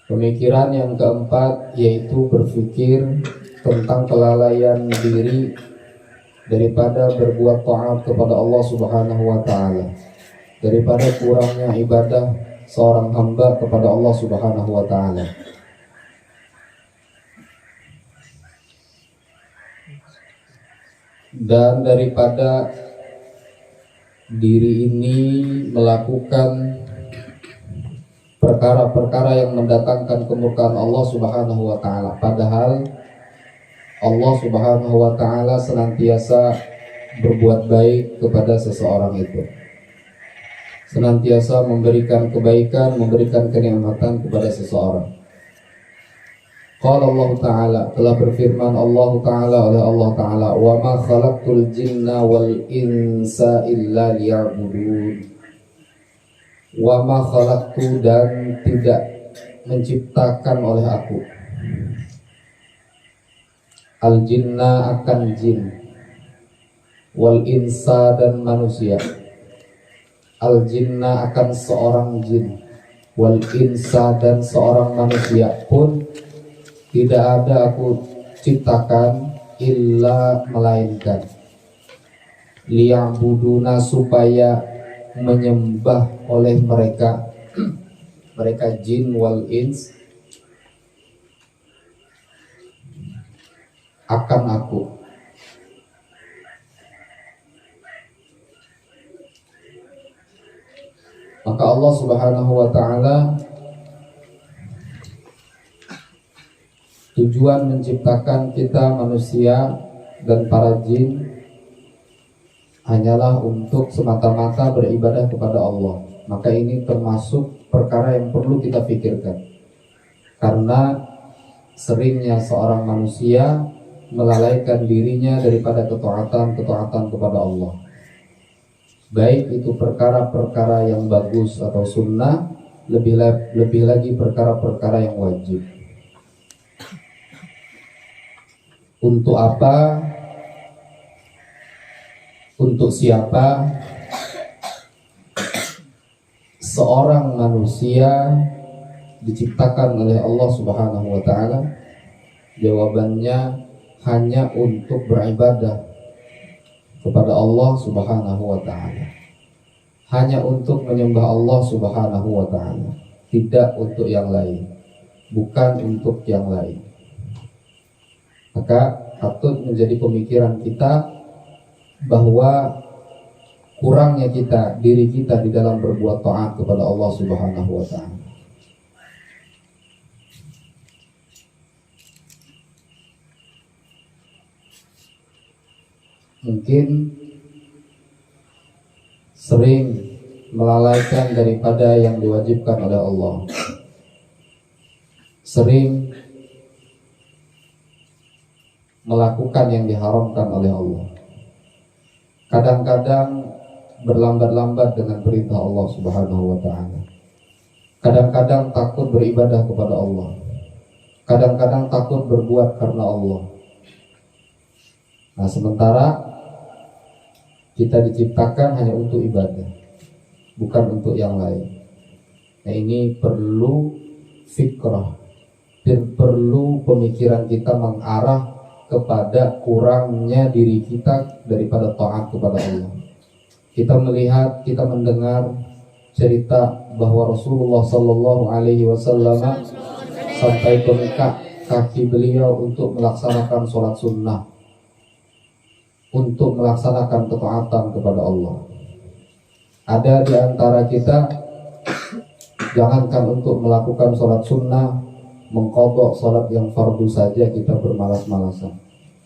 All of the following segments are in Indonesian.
Pemikiran yang keempat yaitu berpikir tentang kelalaian diri daripada berbuat taat kepada Allah Subhanahu wa taala, daripada kurangnya ibadah seorang hamba kepada Allah Subhanahu wa taala. Dan daripada diri ini melakukan perkara-perkara yang mendatangkan kemurkaan Allah Subhanahu wa taala, padahal Allah Subhanahu wa taala senantiasa berbuat baik kepada seseorang itu, senantiasa memberikan kebaikan, memberikan kenikmatan kepada seseorang. Qala Allah Ta'ala, telah berfirman Allah Ta'ala oleh Allah Ta'ala, wa ma khalaqtul jinna wal insa illa liya'budun. Wa ma khalaqtu, dan tidak menciptakan oleh aku, al jinna akan jin, wal insa dan manusia, al jinna akan seorang jin, wal insa dan seorang manusia pun tidak ada aku ciptakan illa melainkan liya'buduna, supaya menyembah oleh mereka jin wal ins akan aku. Maka Allah Subhanahu wa taala tujuan menciptakan kita manusia dan para jin hanyalah untuk semata-mata beribadah kepada Allah. Maka ini termasuk perkara yang perlu kita pikirkan, karena seringnya seorang manusia melalaikan dirinya daripada ketaatan kepada Allah, baik itu perkara-perkara yang bagus atau sunnah, lebih lagi perkara-perkara yang wajib. Untuk apa? Untuk siapa seorang manusia diciptakan oleh Allah Subhanahu wa taala? Jawabannya hanya untuk beribadah kepada Allah Subhanahu wa taala. Hanya untuk menyembah Allah Subhanahu wa taala, tidak untuk yang lain, bukan untuk yang lain. Maka patut menjadi pemikiran kita bahwa kurangnya diri kita di dalam berbuat taat kepada Allah Subhanahu wa taala. Mungkin sering melalaikan daripada yang diwajibkan oleh Allah, sering melakukan yang diharamkan oleh Allah, kadang-kadang berlambat-lambat dengan perintah Allah Subhanahu wa taala, kadang-kadang takut beribadah kepada Allah, kadang-kadang takut berbuat karena Allah. Nah, sementara kita diciptakan hanya untuk ibadah, bukan untuk yang lain. Nah, ini perlu fikrah, perlu pemikiran kita mengarah kepada kurangnya diri kita daripada taat kepada Allah. Kita melihat, kita mendengar cerita bahwa Rasulullah Sallallahu Alaihi Wasallam sampai bengkak kaki beliau untuk melaksanakan sholat sunnah, untuk melaksanakan ketaatan kepada Allah. Ada di antara kita, jangankan untuk melakukan sholat sunnah, mengqadha sholat yang fardu saja kita bermalas-malasan.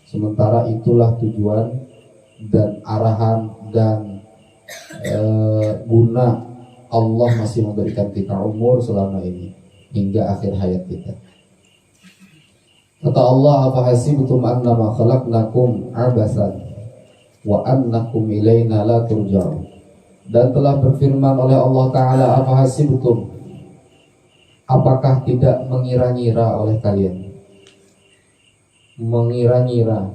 Sementara itulah tujuan dan arahan dan guna Allah masih memberikan kita umur selama ini hingga akhir hayat kita. Kata Allah, afahasibtum annama khalaqnakum abasan wa annakum ilaina la turja'un. Dan telah berfirman oleh Allah Ta'ala, afahasibtum, apakah tidak mengira-ngira oleh kalian, mengira-ngira,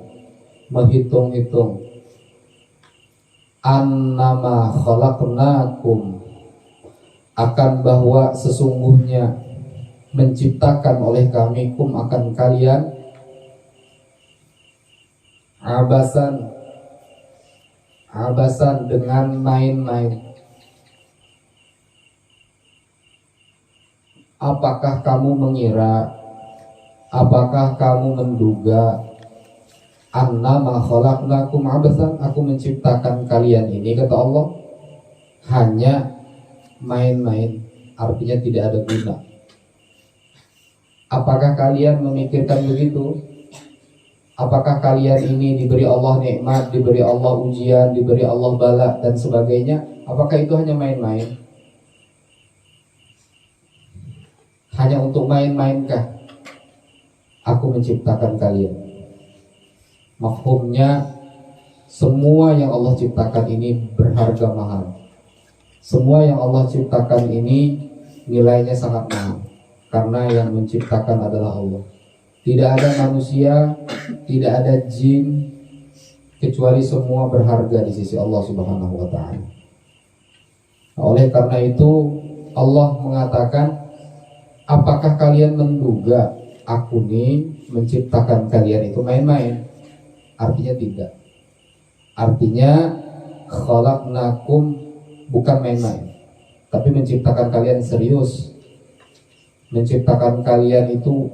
menghitung-hitung, annama khalaqnakum, akan bahwa sesungguhnya menciptakan oleh kami kum akan kalian abasan dengan main-main. Apakah kamu mengira, apakah kamu menduga annama khalaqnakum abasan, aku menciptakan kalian ini, kata Allah, hanya main-main, artinya tidak ada guna. Apakah kalian memikirkan begitu? Apakah kalian ini diberi Allah nikmat, diberi Allah ujian, diberi Allah bala dan sebagainya? Apakah itu hanya main-main? Hanya untuk main-mainkah aku menciptakan kalian? Mafhumnya, semua yang Allah ciptakan ini berharga mahal. Semua yang Allah ciptakan ini nilainya sangat mahal, karena yang menciptakan adalah Allah. Tidak ada manusia, tidak ada jin, kecuali semua berharga di sisi Allah Subhanahu wa ta'ala. Oleh karena itu Allah mengatakan, apakah kalian menduga aku nih menciptakan kalian itu main-main? Artinya tidak. Artinya khalaqnakum bukan main-main, tapi menciptakan kalian serius. Menciptakan kalian itu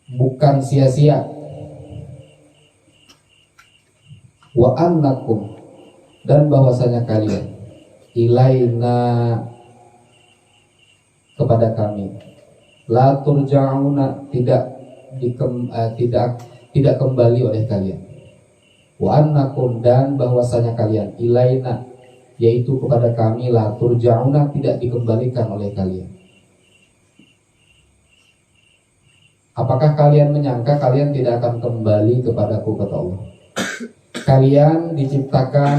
bukan sia-sia. Wa annakum, dan bahwasanya kalian ilaina, kepada kami, la turja'una, tidak kembali oleh kalian. Wa annakum, dan bahwasanya kalian ilaina, yaitu kepada kami, la turja'una, tidak dikembalikan oleh kalian. Apakah kalian menyangka kalian tidak akan kembali kepadaku, kata Allah? Kalian diciptakan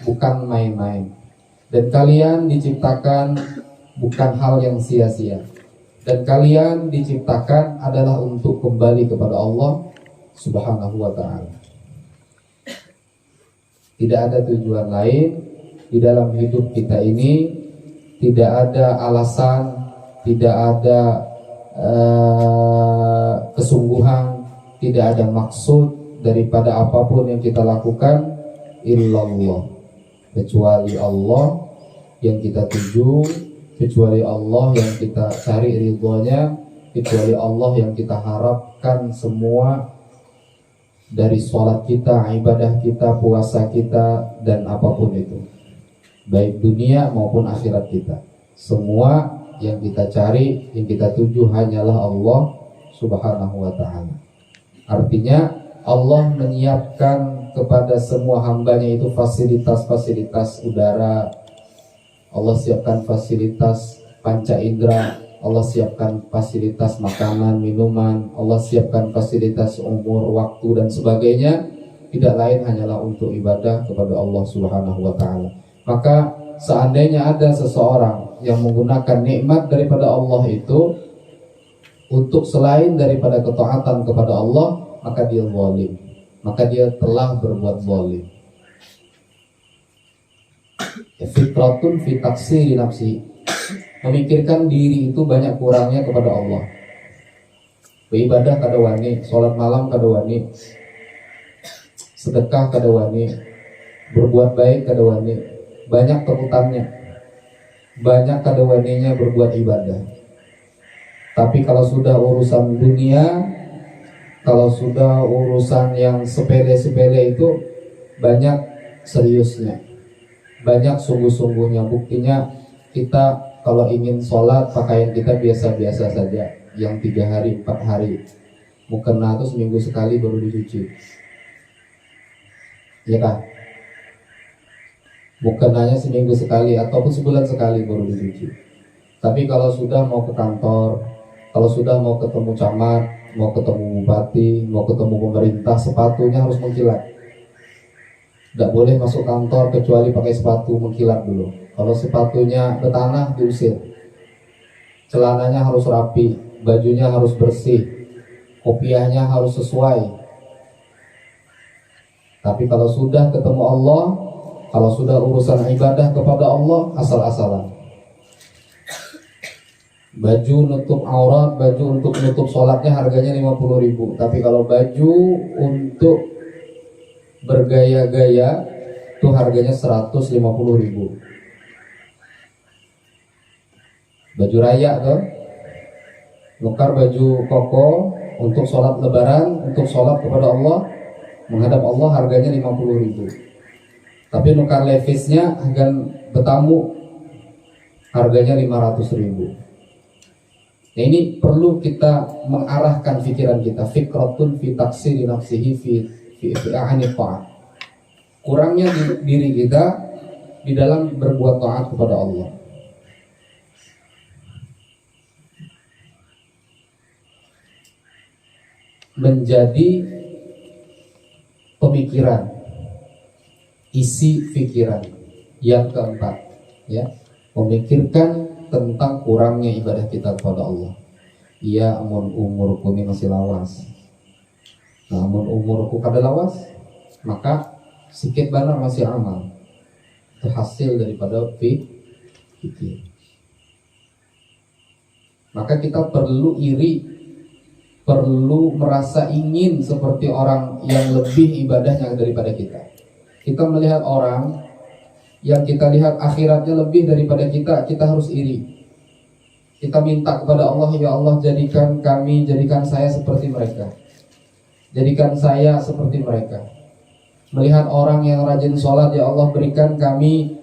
bukan main-main, dan kalian diciptakan bukan hal yang sia-sia, dan kalian diciptakan adalah untuk kembali kepada Allah Subhanahu wa ta'ala. Tidak ada tujuan lain di dalam hidup kita ini, tidak ada alasan, tidak ada kesungguhan, tidak ada maksud daripada apapun yang kita lakukan illallah, kecuali Allah yang kita tuju, kecuali Allah yang kita cari ridhonya, kecuali Allah yang kita harapkan semua dari sholat kita, ibadah kita, puasa kita, dan apapun itu, baik dunia maupun akhirat kita. Semua yang kita cari, yang kita tuju hanyalah Allah Subhanahu wa ta'ala. Artinya Allah menyiapkan kepada semua hambanya itu fasilitas-fasilitas udara, Allah siapkan fasilitas panca indera, Allah siapkan fasilitas makanan, minuman, Allah siapkan fasilitas umur, waktu, dan sebagainya. Tidak lain hanyalah untuk ibadah kepada Allah Subhanahu wa ta'ala. Maka seandainya ada seseorang yang menggunakan nikmat daripada Allah itu untuk selain daripada ketaatan kepada Allah, maka dia zalim, maka dia telah berbuat zalim. Fitratun fi taksiri nafsi, memikirkan diri itu banyak kurangnya kepada Allah. Beribadah kada wani, sholat malam kada wani, sedekah kada wani, berbuat baik kada wani, banyak takutannya, banyak kada waninya berbuat ibadah. Tapi kalau sudah urusan dunia, kalau sudah urusan yang sepele-sepele itu banyak seriusnya, banyak sungguh-sungguhnya. Buktinya kita kalau ingin sholat, pakaian kita biasa-biasa saja, yang 3 hari 4 hari, mukena itu seminggu sekali baru dicuci, ya kan? Mukenanya seminggu sekali ataupun sebulan sekali baru dicuci. Tapi kalau sudah mau ke kantor, kalau sudah mau ketemu camat, mau ketemu bupati, mau ketemu pemerintah, sepatunya harus mengkilat. Tidak boleh masuk kantor kecuali pakai sepatu mengkilat dulu. Kalau sepatunya bertanah, diusir. Celananya harus rapi, bajunya harus bersih, kopiahnya harus sesuai. Tapi kalau sudah ketemu Allah, kalau sudah urusan ibadah kepada Allah, asal-asalan. Baju nutup aurat, baju untuk nutup sholatnya harganya 50.000. Tapi kalau baju untuk bergaya-gaya itu harganya 150.000. Baju raya tuh, nukar baju koko untuk sholat lebaran, untuk sholat kepada Allah, menghadap Allah, harganya 50.000. Tapi nukar levisnya akan bertamu, harganya 500.000. Nah, ini perlu kita mengarahkan pikiran kita, fikratun fi taksiri nafsihi fi ahani ta'at. Kurangnya diri kita di dalam berbuat taat kepada Allah. Menjadi pemikiran, isi pikiran. Yang keempat, ya, memikirkan tentang kurangnya ibadah kita kepada Allah. Iya, amun umurku ini masih lawas. Namun umurku kada lawas, maka sikit benar masih amal. Itu hasil daripada fikir. Maka kita perlu iri, perlu merasa ingin seperti orang yang lebih ibadahnya daripada kita. Kita melihat orang yang kita lihat akhiratnya lebih daripada kita, kita harus iri. Kita minta kepada Allah, ya Allah, jadikan kami, jadikan saya seperti mereka. Jadikan saya seperti mereka. Melihat orang yang rajin sholat, ya Allah, berikan kami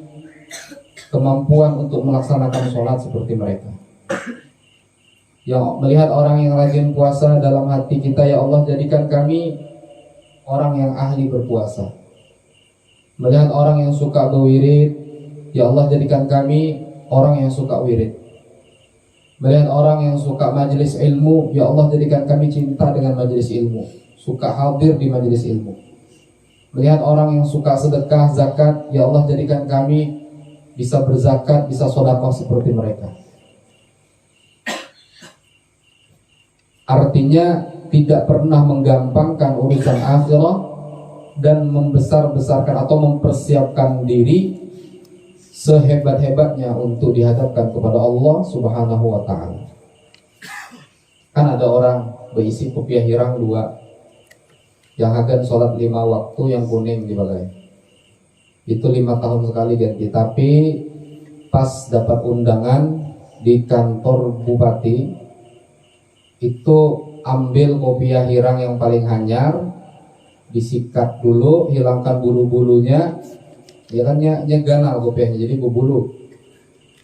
kemampuan untuk melaksanakan sholat seperti mereka. Yang melihat orang yang rajin puasa, dalam hati kita, ya Allah, jadikan kami orang yang ahli berpuasa. Melihat orang yang suka berwirid, ya Allah, jadikan kami orang yang suka wirid. Melihat orang yang suka majelis ilmu, ya Allah, jadikan kami cinta dengan majelis ilmu, suka hadir di majelis ilmu. Melihat orang yang suka sedekah, zakat, ya Allah, jadikan kami bisa berzakat, bisa sedekah seperti mereka. Artinya tidak pernah menggampangkan urusan akhirat dan membesar-besarkan atau mempersiapkan diri sehebat-hebatnya untuk dihadapkan kepada Allah Subhanahu wa ta'ala. Kan ada orang berisi kopiah hirang 2 yang akan sholat 5 waktu yang kuning di balai. Itu 5 tahun sekali ganti. Tapi pas dapat undangan di kantor bupati, itu ambil kopiah hirang yang paling hanyar, disikat dulu, hilangkan bulu-bulunya, ya kan, ganal kopiahnya jadi berbulu,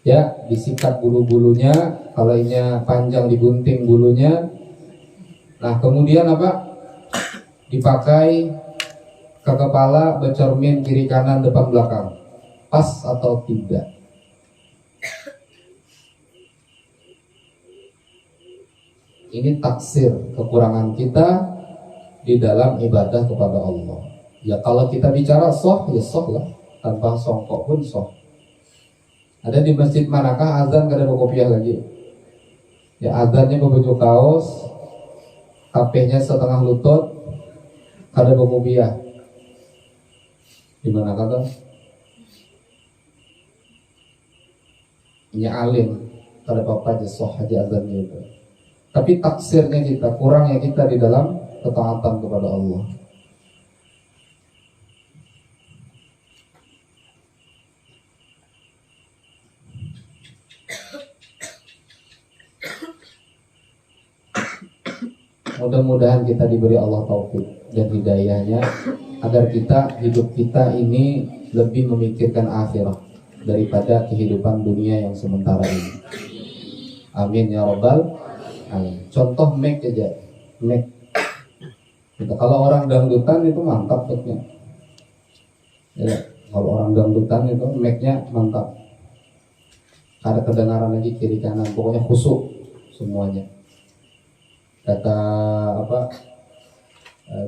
ya, disikat bulu-bulunya, kalau ini panjang digunting bulunya. Nah, kemudian apa, dipakai ke kepala, bercermin kiri kanan depan belakang, pas atau tidak. Ini taksir kekurangan kita di dalam ibadah kepada Allah. Ya, kalau kita bicara soh, ya soh lah, tanpa songkok pun soh. Ada di masjid manakah azan kada berkopiah lagi? Ya, azannya berbaju kaos, kapehnya setengah lutut, kada berkopiah. Di mana kata? Ini alim, kada apa-apa aja soh aja azannya itu. Tapi taksirnya kita, kurangnya kita di dalam ketaatan kepada Allah. Mudah-mudahan kita diberi Allah taufik dan hidayahnya agar hidup kita ini lebih memikirkan akhirat daripada kehidupan dunia yang sementara ini. Amin ya rabbal alamin. Contoh mic aja, mic. Kalau orang dangdutan itu mantap mic-nya. Ya, kalau orang dangdutan itu mic-nya mantap. Ada kedengaran lagi kiri kanan, pokoknya khusyuk semuanya. Kata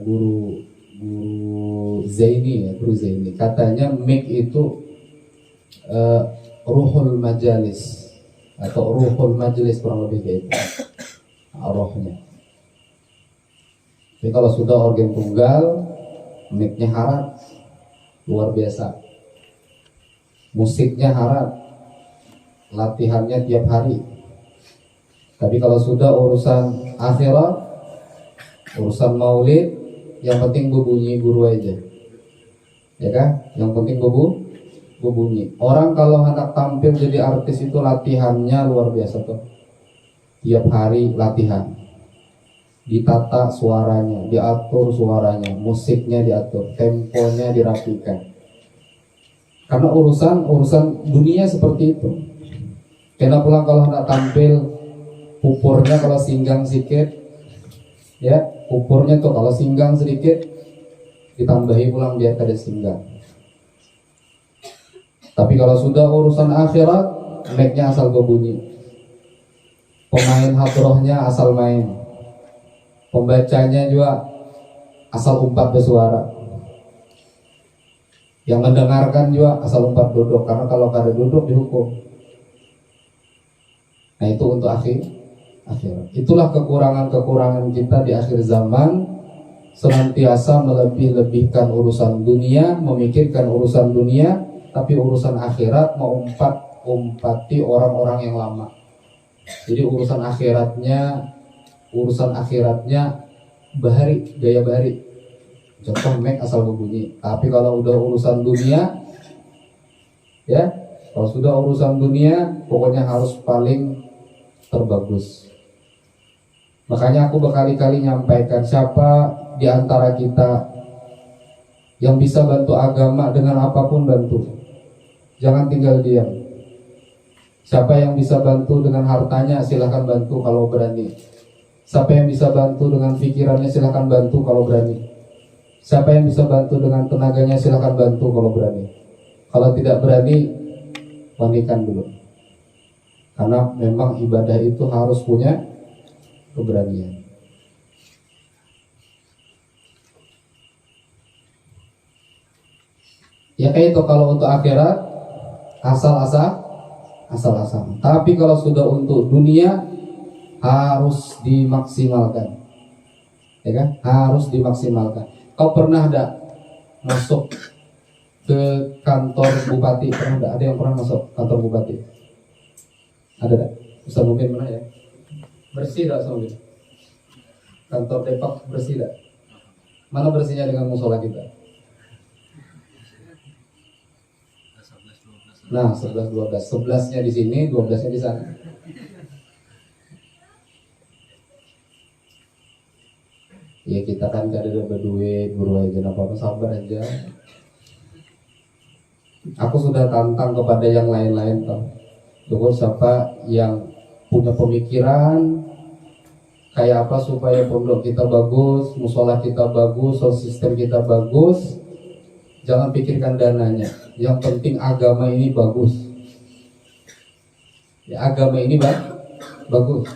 guru Zaini, katanya mic itu ruhul majalis atau ruhul majelis, kurang lebih kayak itu rohnya. Tapi kalau sudah organ tunggal, mic-nya harat, luar biasa. Musiknya harat, latihannya tiap hari. Tapi kalau sudah urusan akhirat, urusan maulid, yang penting berbunyi guru aja, ya kan? Yang penting berbunyi. Orang kalau hendak tampil jadi artis itu latihannya luar biasa tuh. Tiap hari latihan, ditata suaranya, diatur suaranya, musiknya diatur, temponya dirapikan. Karena urusan dunia seperti itu. Kena pulang kalau hendak tampil, pupurnya kalau singgang sedikit, ya pupurnya tuh kalau singgang sedikit ditambahi pulang biar kada singgang. Tapi kalau sudah urusan akhirat, mic-nya asal berbunyi, pemain hadrohnya asal main, pembacanya juga asal umpat bersuara, yang mendengarkan juga asal umpat duduk, karena kalau kada duduk dihukum. Nah itu untuk akhirat. Itulah kekurangan kita di akhir zaman, senantiasa melebih-lebihkan urusan dunia, memikirkan urusan dunia, tapi urusan akhirat umpati orang-orang yang lama. Jadi urusan akhiratnya bahari, gaya bahari. Contoh mic asal berbunyi. Tapi kalau udah urusan dunia, ya, kalau sudah urusan dunia, pokoknya harus paling terbagus. Makanya aku berkali-kali nyampaikan, siapa di antara kita yang bisa bantu agama dengan apapun bantu. Jangan tinggal diam. Siapa yang bisa bantu dengan hartanya silahkan bantu kalau berani. Siapa yang bisa bantu dengan pikirannya silahkan bantu kalau berani. Siapa yang bisa bantu dengan tenaganya silahkan bantu kalau berani. Kalau tidak berani, mandikan dulu. Karena memang ibadah itu harus punya keberanian. Ya kayak itu kalau untuk akhirat asal-asalan. Tapi kalau sudah untuk dunia harus dimaksimalkan. Ya kan? Harus dimaksimalkan. Kau pernah ada masuk ke kantor bupati? Pernah ada? Ada yang pernah masuk kantor bupati? Ada tak? Ustaz mungkin pernah ya? Bersih tak Ustaz? Kantor Depak bersih tak? Mana bersihnya dengan musola kita? Nah, 11-12. 11-nya di sini, 12-nya di sana. Ya kita kan gak ada berduit, guru aja, apa-apa sabar aja. Aku sudah tantang kepada yang lain-lain toh. Tunggu siapa yang punya pemikiran kayak apa supaya pondok kita bagus, musola kita bagus, sound system kita bagus. Jangan pikirkan dananya. Yang penting agama ini bagus. Ya agama ini bagus.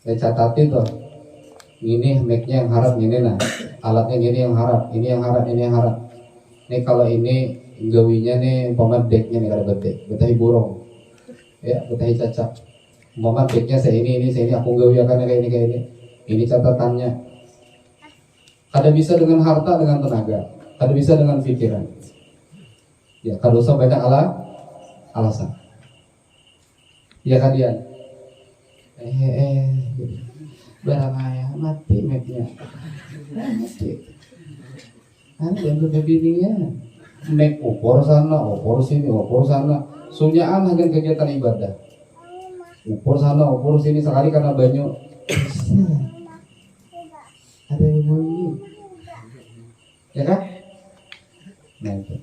Saya catati tuh. Ini mic-nya yang harap ini nah. Alatnya gini yang harap, ini yang harap, ini yang harap. Ini kalau ini gawinya nih umpama decknya nih kada bedek, betahi burung. Ya, betahi cacak. Umpama decknya saya ini aku gawi akan kayak ini. Ini catatannya. Kada bisa dengan harta, dengan tenaga. Kada bisa dengan pikiran. Ya, kada usah banyak alasan. Ya kalian. Barang ayah mati mic-nya. Mati. Nanti yang berbininya mic opor sana, opor sini, opor sana. Sunyaan hanya kegiatan ibadah. Opor sana, opor sini sekali karena banyak. Ada yang bunyi. Ya kan? Nah itu.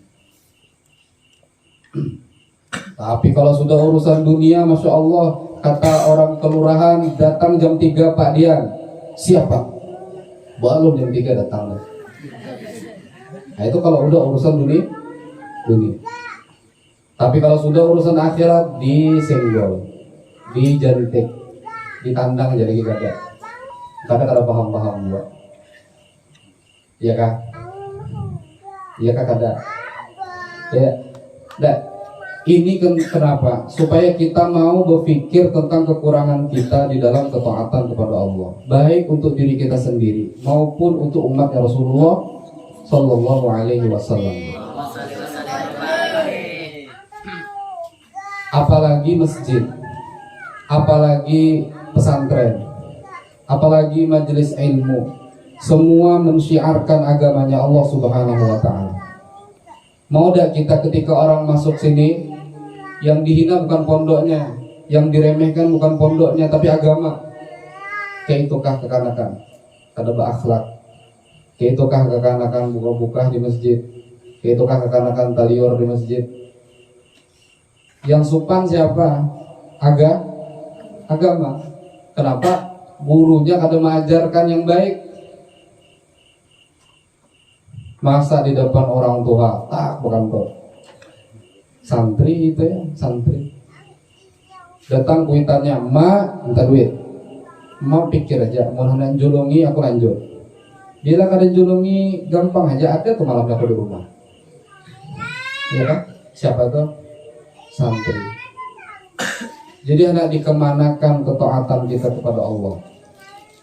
Tapi kalau sudah urusan dunia, Masya Allah, kata orang kelurahan, datang jam 3 Pak Dian. Siapa? Belum jam 3 datang. Nah itu kalau udah urusan dunia. Tapi kalau sudah urusan akhirat, disenggol, dijantik, ditandang jadi kada. Kada paham-paham buat. Iya kah? Iya kah kada? Ya. Nah, ini kenapa? Supaya kita mau berpikir tentang kekurangan kita di dalam ketaatan kepada Allah, baik untuk diri kita sendiri maupun untuk umatnya Rasulullah Sallallahu Alaihi Wasallam. Apalagi masjid. apalagi pesantren, apalagi majelis ilmu, semua mensyiarkan agamanya Allah Subhanahu wa ta'ala. Mau tidak kita ketika orang masuk sini, yang dihina bukan pondoknya, yang diremehkan bukan pondoknya, tapi agama. Kayak itukah kekanakan, kada berakhlak. Kayak itukah kekanakan buka-buka di masjid. Kayak itukah kekanakan talior di masjid. Yang sopan siapa? Agama. Kenapa? Gurunya kada mengajarkan yang baik. Masa di depan orang tua, bukan tuh. Santri itu ya, santri. Datang kuitannya, ma minta duit. Ma pikir aja, mau hendak julungi aku lanjut. Bila kada julungi gampang aja, ada tuh malam aku di rumah. Iya kan? Siapa tuh? Santri. Jadi hendak dikemanakan ketaatan kita kepada Allah.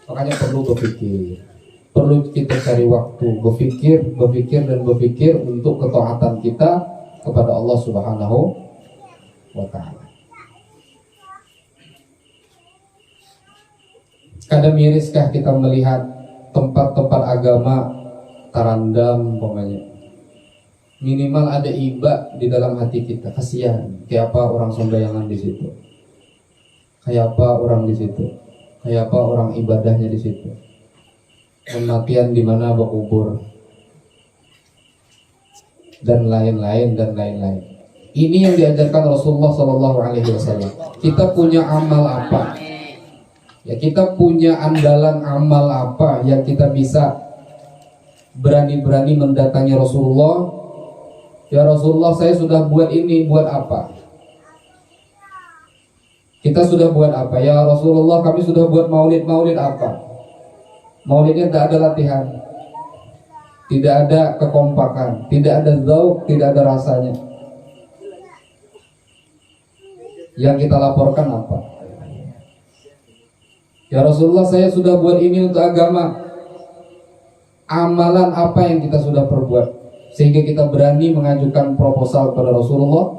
Makanya perlu berpikir. Perlu kita cari waktu berpikir untuk ketaatan kita kepada Allah Subhanahu wa ta'ala. Kadang miriskah kita melihat tempat-tempat agama tarandam pokoknya. Minimal ada iba di dalam hati kita. Kasihan, kayak apa orang sembayangan di situ, kayak apa orang di situ, kayak apa orang ibadahnya di situ. Kematian di mana berkubur dan lain-lain. Ini yang diajarkan Rasulullah SAW. Kita punya amal apa? Ya, kita punya andalan amal apa yang kita bisa berani-berani mendatangi Rasulullah. Ya Rasulullah, saya sudah buat ini, buat apa? Kita sudah buat apa? Ya Rasulullah, kami sudah buat maulid apa? Maulidnya tidak ada latihan, tidak ada kekompakan, tidak ada zauk, tidak ada rasanya. Yang kita laporkan apa? Ya Rasulullah, saya sudah buat ini untuk agama. Amalan apa yang kita sudah perbuat sehingga kita berani mengajukan proposal kepada Rasulullah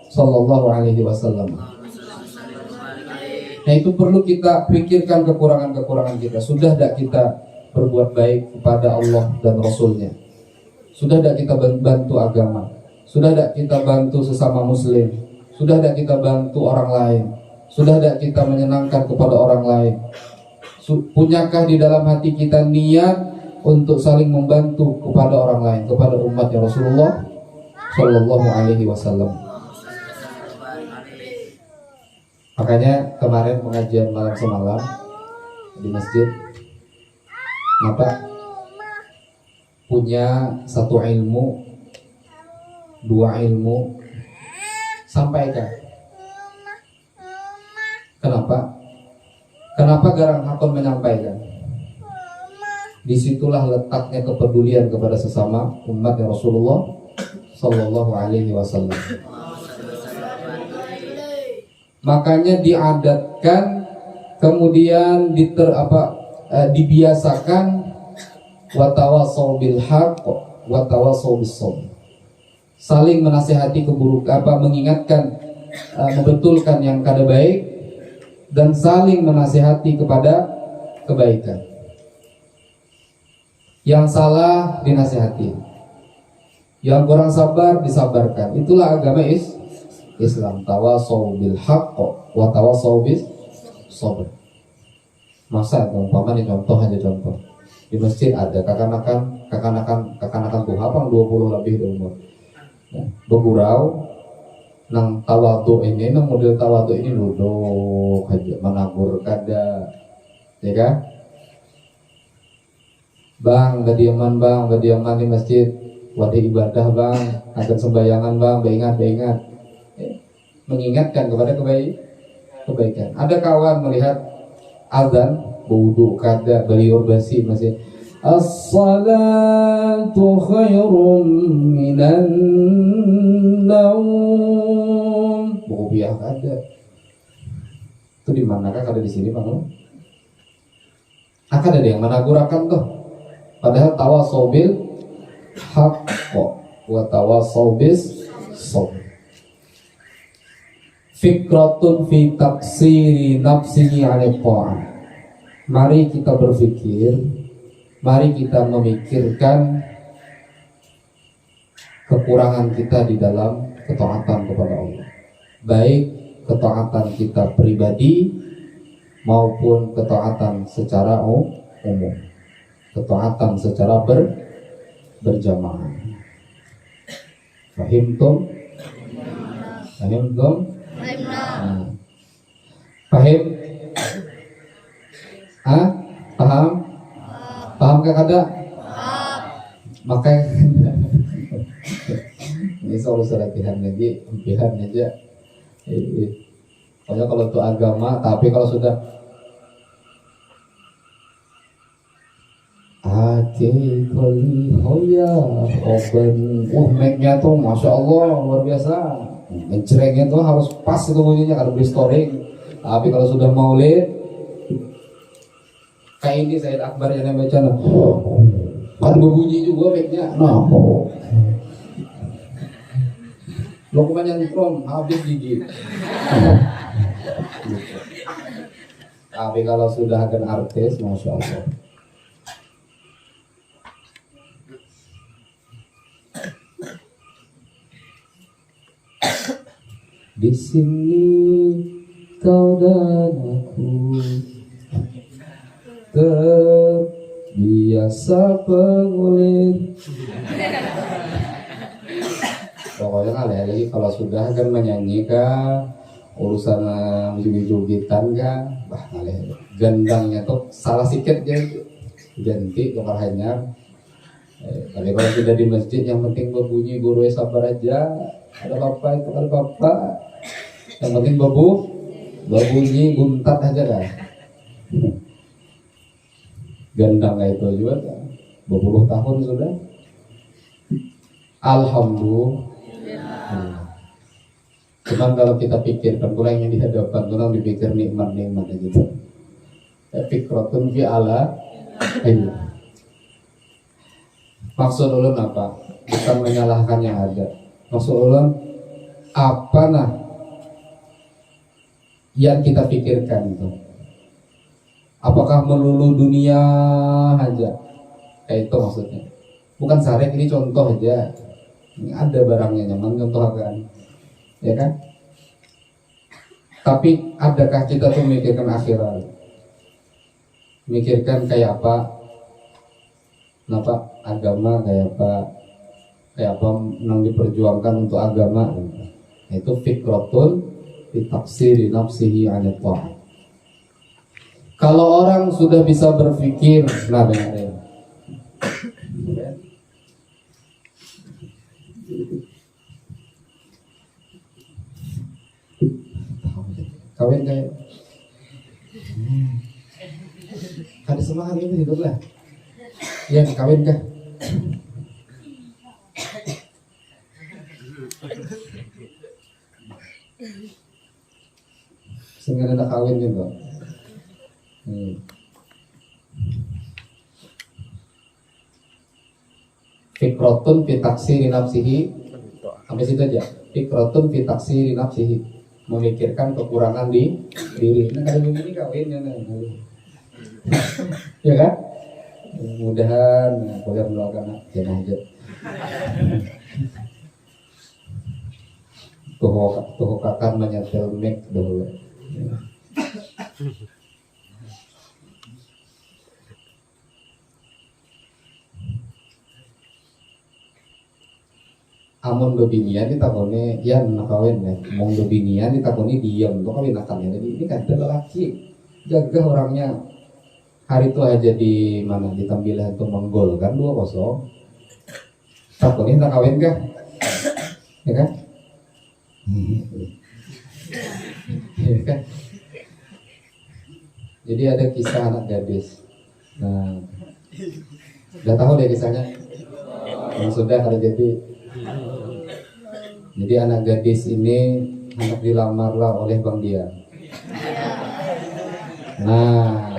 Sallallahu Alaihi Wasallam? Nah, itu perlu kita pikirkan kekurangan-kekurangan kita. Sudah tidak kita berbuat baik kepada Allah dan Rasulnya? Sudah tidak kita bantu agama? Sudah tidak kita bantu sesama muslim? Sudah tidak kita bantu orang lain? Sudah tidak kita menyenangkan kepada orang lain? Punyakah di dalam hati kita niat untuk saling membantu kepada orang lain, kepada umatnya Rasulullah Sallallahu Alaihi Wasallam? Makanya kemarin pengajian malam semalam di masjid, Bapak punya satu ilmu, dua ilmu, sampaikan. Kenapa? Kenapa garang hakon menyampaikan? Disitulah letaknya kepedulian kepada sesama umat Rasulullah Sallallahu Alaihi Wasallam. Makanya diadatkan, kemudian dibiasakan watawasau bil haqq watawasau bis sabr. Saling menasihati mengingatkan, membetulkan yang kada baik dan saling menasihati kepada kebaikan. Yang salah dinasihati, yang kurang sabar disabarkan. Itulah agama Islam. Tawasau bil haqq wa tawasau bis sabr. Masa umpamanya contoh di masjid ada kakanakan tuha pang 20 lebih di umur. Ya, bergurau nang tawadu ini, nang model tawadu ini duduk aja menabur kada, ya kan? Bang, badiaman di masjid, wadah ibadah bang, akan sembayangan bang, beingat. Mengingatkan kepada kebaikan. Ada kawan melihat azan, wudu kada, beliur basi masih as-salatu khairum minan naum. Buku biak ada. Itu di manakah? Ada di sini bang? Akan ada yang menagurakan tuh. Padahal tawasau bil haqq wa tawasau bis sabr. Fikratun fi taksiri nafsihi 'ala ta'ah. Mari kita berpikir, mari kita memikirkan kekurangan kita di dalam ketaatan kepada Allah. Baik ketaatan kita pribadi maupun ketaatan secara umum. Ketaatan secara berjamaah. Fahimtum? Fahimtum? Paham? Paham? Paham kah kada? Maka ini solusi latihan lagi, latihan aja. Pokoknya kalau itu agama, tapi kalau sudah hoya open, mic-nya tuh masya Allah luar biasa. Mencerengnya tuh harus pas itu bunyinya kalau beli storing. Tapi kalau sudah maulid kayak ini Said Akbar yang baca kan berbunyi juga mic-nya. Lokuman yang from habis gigi. Tapi kalau sudah akan artis masya Allah. Di sini kau dan aku terbiasa pengulit. Pokoknya kali lagi kalau sudah kan menyanyikan urusan joget-jogetan kan, gendangnya tuh salah sikit aja ganti lokal hanya. Tapi kalau sudah di masjid yang penting berbunyi guru sabar aja. Ada apa itu ada apa? Yang penting berbunyi buntat aja dah. Gendang kayak itu juga kan. 20 tahun sudah. Alhamdulillah. Cuman kalau kita pikirkan kurang yang di hadapan kurang dipikir nikmat-nikmat gitu. Fikratun fi ala ilmu. Maksud ulun apa? Bukan menyalahkan yang ada. Maksud ulun apa nah yang kita pikirkan itu? Apakah melulu dunia aja? Kayak itu maksudnya. Bukan sarek, ini contoh aja. Ini ada barangnya nyaman contohkan. Ya kan? Tapi adakah kita tuh memikirkan akhirat? Mikirkan kayak apa? Kenapa agama kayak apa yang diperjuangkan untuk agama? Itu fikratun bitaksiri nafsihi 'ala ta'ah. Kalau orang sudah bisa berpikir, nah benar ya. Kawin kayak ada semangat ini hidup lah. Ya kawin kah? Sehingga ada kawin gitu. Fikratun fi taksiri nafsihi. Sampai situ aja. Fikratun fi taksiri nafsihi. Memikirkan kekurangan di diri. Nah kalau begini kawin ya, ya kan? Mudahan boleh mendoakan jangan aja. Tuh kakak menyetel mic dulu. Amun bebinian ditakoni ya nakawin ya, mau bebinian ditakoni diam, lo kawin akannya. Jadi ini kan lelaki jaga orangnya. Hari itu aja di mana di tampilan itu menggol kan 2-0. Takoni tak kawin kah? Ya kan? Ya kan? Jadi ada kisah anak gadis. Nah, udah tahu deh kisahnya. Yang sudah ada jadi anak gadis ini anak dilamarlah oleh Bang Dia. Nah,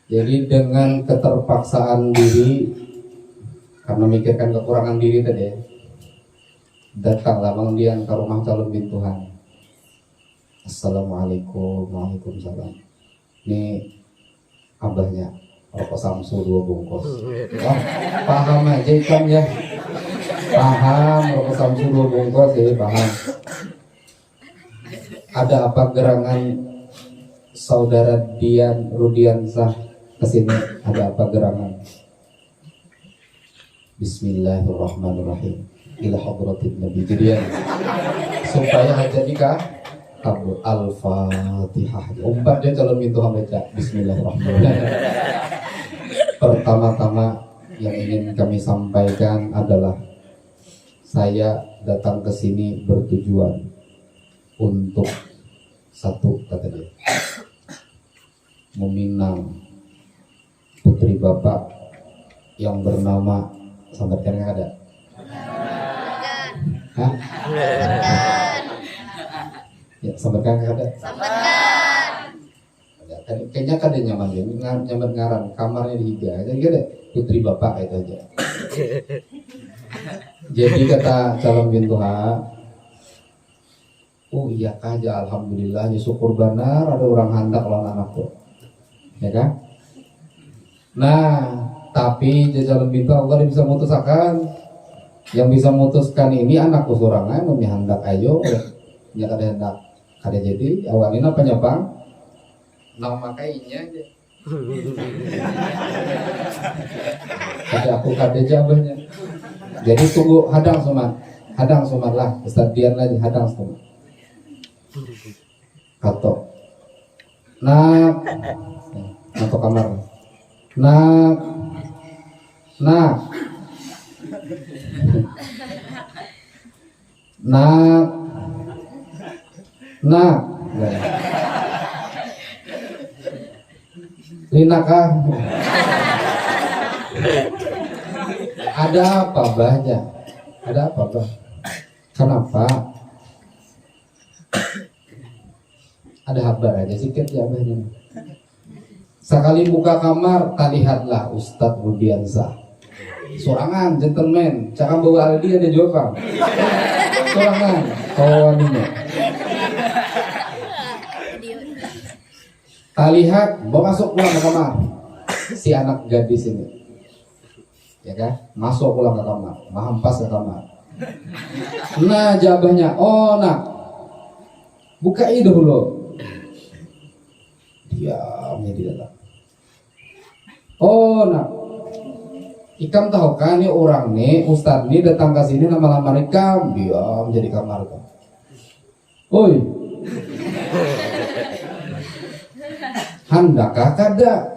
jadi dengan keterpaksaan diri karena mikirkan kekurangan diri tadi, Datanglah Mang Dian ke rumah calon bintuhan. Assalamualaikum. Waalaikumsalam. Ini abahnya rokok Samsu 2 bungkus. Wah, paham aja Ikam ya. Paham rokok Samsu 2 bungkus ya, paham. Ada apa gerangan saudara Dian Rudiansah kesini? Ada apa gerangan? Bismillahirrahmanirrahim. Ila hadratin Nabi. Jadi supaya aja nikah kabul Al-Fatihah. Umpat dia calon pintu baca Bismillahirrahmanirrahim. Pertama-tama yang ingin kami sampaikan adalah saya datang ke sini bertujuan untuk satu, kata dia, meminang putri bapak yang bernama, sampaikan yang ada. Hah? Ya, sampaikan yang ada. Kayaknya kan dia nyaman ya, nyaman ngaran, kamarnya di higa. Jadi ada putri bapak itu aja. Jadi kata calon bintuha, oh iya aja, alhamdulillah, ya syukur benar ada orang hendak lawan anakku, ya kan? Nah, tapi calon bintuha Allah bisa memutuskan, yang bisa memutuskan ini anakku sorangan, punya hendak ayo, ya kada hendak, kada jadi awalin apa nyapang, nama kayaknya aja. Ada aku kada jawabnya. Jadi tunggu hadang somat lah, Ustaz Dian lagi hadang somat. Kato nak masuk kamar nak nak nak nak linakah ada apa bahnya, ada apa bah, kenapa ada kabar aja sikit ya abahnya. Sekali buka kamar, talihatlah Ustadz Rudiansah. Sorangan, gentleman. Cakap bawa Aldi ada jawaban. Sorangan, kawannya. Talihat, bawa masuk pulang ke kamar. Si anak gadis ini, ya kan? Masuk pulang ke kamar, mahampas ke kamar. Nah jabahnya, oh nak, buka itu dulu. Diamnya di dalam. Oh nak, Ikam tahu kan ini orang nih, Ustadz nih datang ke sini lama-lama Ikam, diam jadi kamar kan. Oi, handakah kada?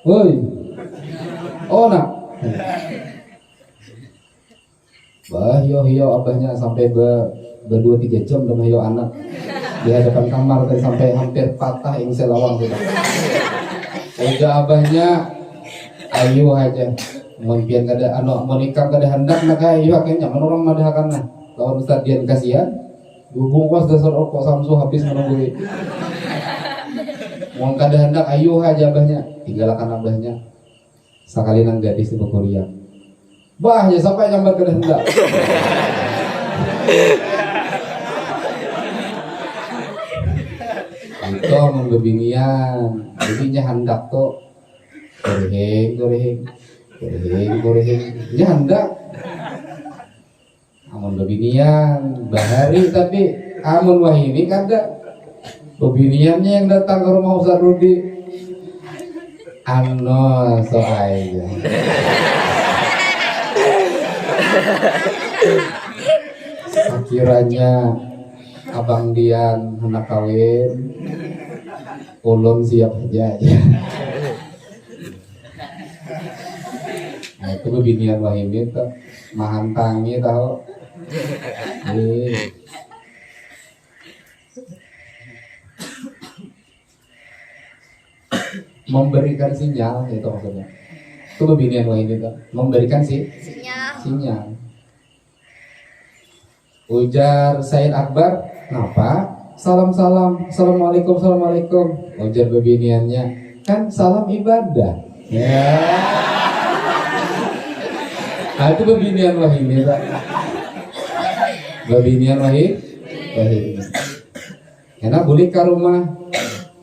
Oi, oh nak, bah yo abahnya sampai berdua 3 jam dengan yo anak di hadapan kamar tadi sampai hampir patah yang selawang sudah. Udah abahnya ayo aja mungkin kada anu mau nikah kada hendak nak ayo akhirnya orang madahakan nah lawan Ustaz Dian kasihan bungkus dasar rokok Samsu habis menunggu mau kada hendak ayo aja abahnya tinggalkan abahnya sekali nang gadis itu Korea bah ya sampai nyambar kada hendak itu membebinian jadinya hendak tuh goreng ya hendak amun bebinian bahari tapi amun wahini kada bebiniannya yang datang ke rumah Ustaz Rudi ano so aja akhirnya Abang Dian hendak kawin ulun siap aja ya. Nah itu kebinian wahimi tuh mahantangi tahu memberikan sinyal itu maksudnya itu kebinian wahimi tuh memberikan sinyal. Ujar Said Akbar kenapa? Salam assalamualaikum ujar bebiniannya kan salam ibadah ya. Nah itu bebinian wahimi Babinian wahid. Enak balik ke rumah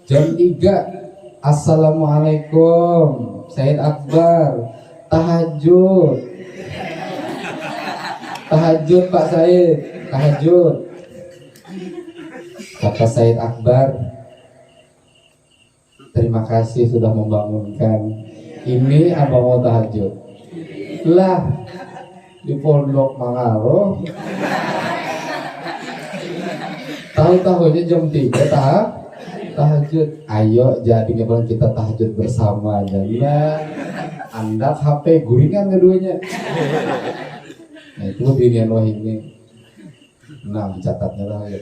jam 3. Assalamualaikum, Said Akbar. Tahajud Pak Said, tahajud. Kata Said Akbar, terima kasih sudah membangunkan. Ini abang mau tahajud. Lah, di pondok Mangaro tahu-tahunya jam 3 tahajud. Ayo jadi kita tahajud bersama aja. Nah, Anda HP guringan keduanya. Nah itu binian wah ini. Nah dicatatnya lah ya.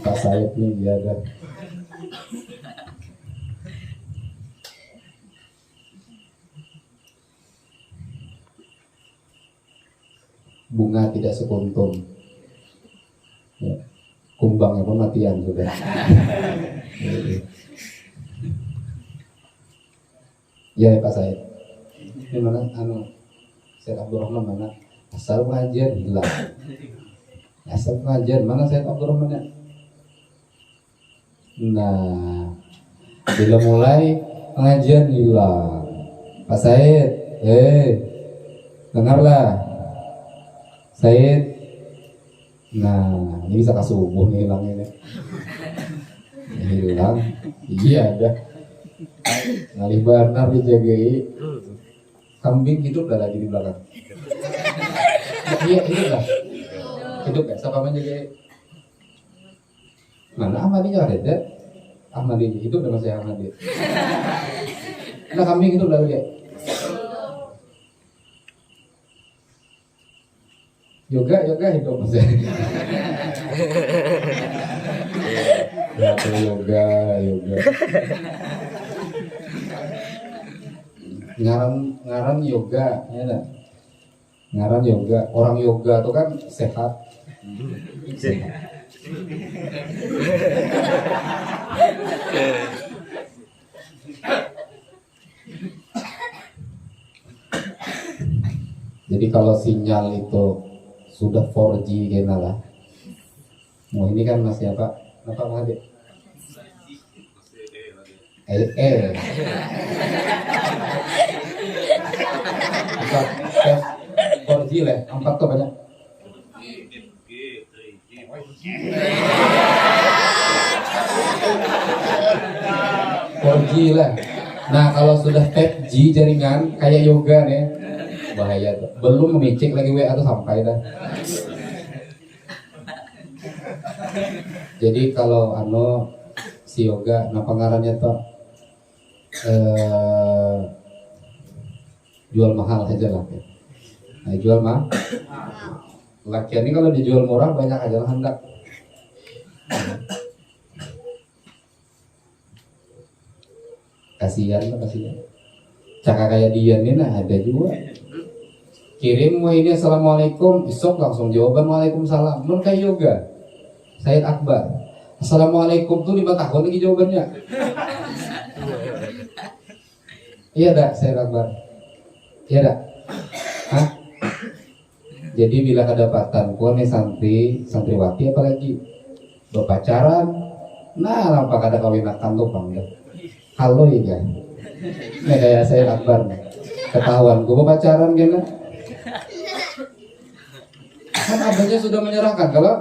Pak Said nih dia ada. Bunga tidak sekuntum. Ya. Kumbangnya pun matian sudah. Ya Pak Said. Ini mana Said Abdurrahman mana? Asal pengajian hilang. Asal pengajian mana Said Abdurrahman ya? Nah, bila mulai pengajian hilang. Pak Said, dengarlah. Said. Nah, ini bisa kasubuh nih hilang ini. Hilang. Iya ada. Ngalih benar dijagai. Kambing hidup dah lagi di belakang. Iya hidup lah. Hidup ya. Siapa menjaga? Mana Ahmadiyah ada? Ahmadiyah hidup dah masih Ahmadiyah. Nah kambing hidup dah lagi. Yoga hidup masih. Yoga. Ngaran yoga, ya kan? Ngaran yoga, orang yoga itu kan sehat. Jadi kalau sinyal itu sudah 4G kena lah. Mau ini kan masih apa Hadir? Bukan 4G lah, 4 tuh banyak. 4G lah. Nah kalau sudah 5G jaringan kayak yoga nih, bahaya tuh. Belum memicik lagi WA tuh sampai dah. Jadi kalau si yoga, nah pengarannya tuh jual mahal aja lah. Nah jual mahal. Lakian ini kalau dijual murah banyak aja lah hendak. Kasihan. Cakap kayak dia nih nah ada juga. Kirim mau ini assalamualaikum, besok langsung jawaban waalaikumsalam. Nun kayak yoga. Said Akbar. Assalamualaikum tuh 5 tahun lagi jawabannya. Iya dak Said Akbar. Iya dak. Hah? Jadi bila kedapatan nih santriwati apalagi berpacaran, nah nampak ada kawinakan tuh bang. Halo ya kan? Ini kayak Said Akbar nih. Ketahuan gue pacaran gini. Kan abahnya sudah menyerahkan. Kalau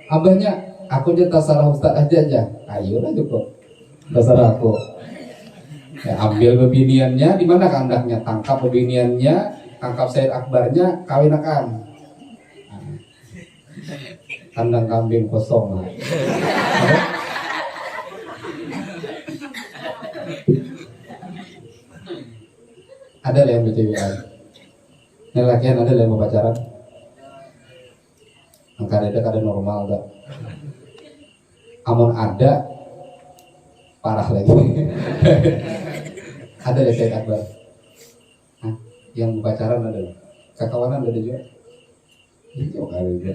abahnya aku aja tasarah ustad aja. Ayo lah cukup. Tasarah aku. Ya, ambil bebiniannya di mana kandangnya, tangkap bebiniannya, tangkap Said Akbarnya, kawinakan. Kandang kambing kosong lah. Ada lah yang bercewekan. Ini lakian ada yang mau pacaran. Angka ada normal tak? Amun ada parah lagi. Ada deh Said Akbar. Hah? Yang pacaran ada. Kakawanan ada juga. Itu ada juga.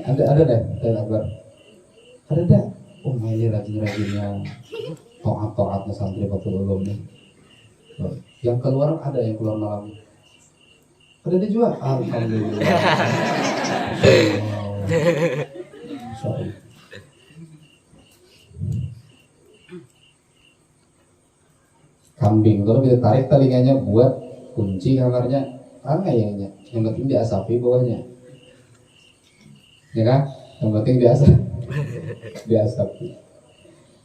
Ada deh Said Akbar. Ada dah. Oh ini rajin-rajinnya toat-toatnya santri Batul Ulum nih. Yang keluar ada yang keluar malam. Ada dijual? Alhamdulillah. Masya Allah. Kambing kalau kita tarik telinganya buat kunci kamarnya, angin yang penting diasapi bawahnya, ya kan? Yang penting diasapi.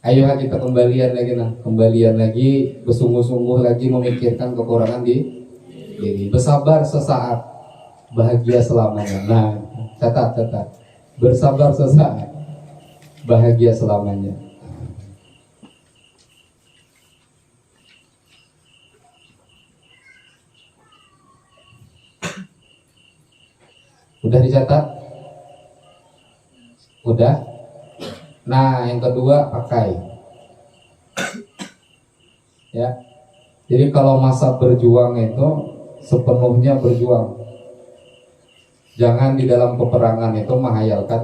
Ayo kita kembalian lagi bersungguh-sungguh lagi memikirkan kekurangan di diri. Bersabar sesaat, bahagia selamanya. Nah, catat. Bersabar sesaat, bahagia selamanya. Udah dicatat? Udah? Nah, yang kedua pakai. Ya. Jadi kalau masa berjuang itu sepenuhnya berjuang. Jangan di dalam peperangan itu menghayalkan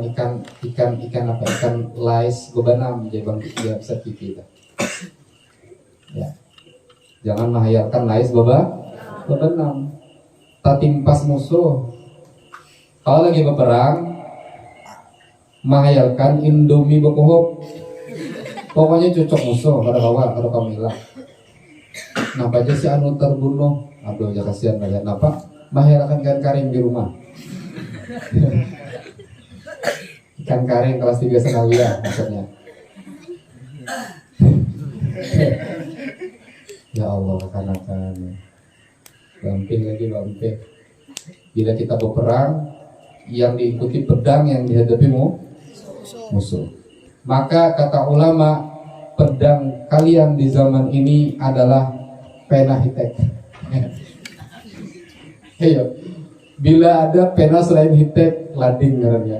ikan lais bebanam jadi bang dia bisa kita. Ya. Jangan menghayalkan lais bebanam. Tatimpas musuh. Kalau lagi berperang, menghayalkan Indomie berkohop. Pokoknya cocok musuh pada kawan, pada Kamila. Napa aja si anu terbunuh? Aduh, ya kasihan banget. Napa? Menghayalkan ikan karing di rumah. Ikan karing kelas 3 senawiyah maksudnya. Ya Allah, kekanakan. Lamping. Bila kita berperang, yang diikuti pedang yang dihadapi musuh. Maka kata ulama, pedang kalian di zaman ini adalah pena hitek. Ayo, bila ada pena selain hitek, lading namanya.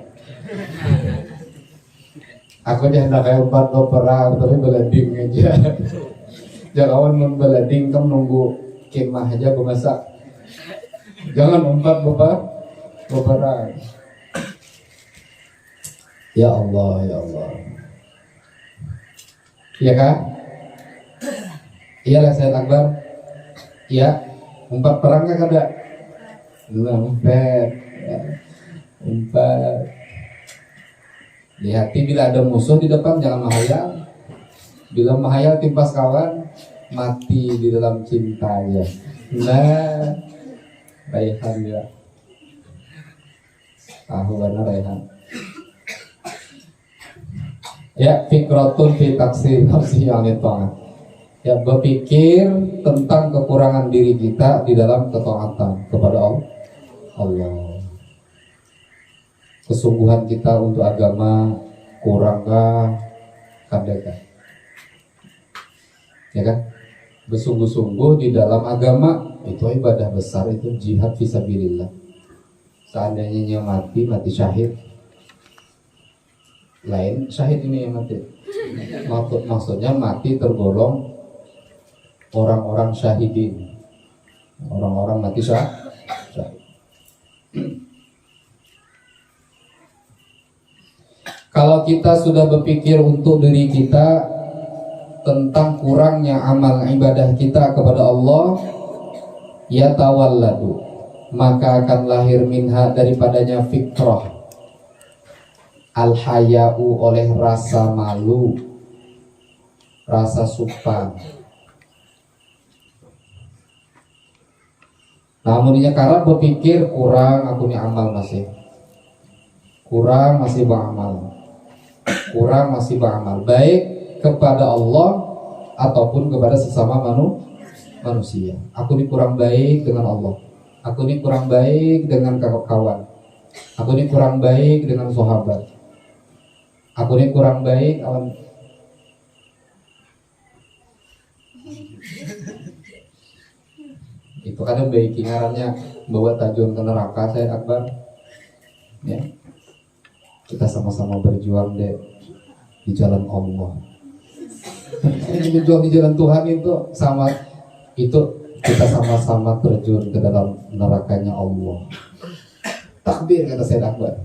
Aku hendak kayak empat perang tapi belading aja. Jangan membelading kamu nunggu kemah aja bemasak. Jangan empat perang. Ya Allah. Iya kah? Iyalah Said Akbar. Iya. Umpat perang kan ada. Umpat. Di hati bila ada musuh di depan jangan menghayal. Bila menghayal timpas kawan, mati di dalam cintanya. Nah, Raihan ya. Warna Raihan. Ya, fikratun fi taksir nafsi yang ta'at. Ya, berpikir tentang kekurangan diri kita di dalam ketaatan kepada Allah. Kesungguhan kita untuk agama kurangkah kadang. Ya kan? Bersungguh-sungguh di dalam agama itu ibadah besar, itu jihad fisabilillah. Seandainya mati syahid, lain syahid ini yang mati. Maksudnya mati tergolong orang-orang syahidin, orang-orang mati syahid. Kalau kita sudah berpikir untuk diri kita tentang kurangnya amal ibadah kita kepada Allah, ya tawalladu, maka akan lahir minha daripadanya fikrah al-haya'u oleh rasa malu, rasa sumpah. Namun ini karena berpikir kurang aku ni amal masih beramal baik kepada Allah ataupun kepada sesama manusia. Aku ni kurang baik dengan Allah. Aku ini kurang baik dengan kawan. Aku ini kurang baik dengan sahabat. Aku ini kurang baik alam. Itu kadang baik ngarannya bawa tajun ke neraka Said Akbar. Ya. Kita sama-sama berjuang deh di jalan Allah. Berjuang di jalan Tuhan itu sama itu. Kita sama-sama terjun ke dalam nerakanya Allah. Takbir kata Said Akbar.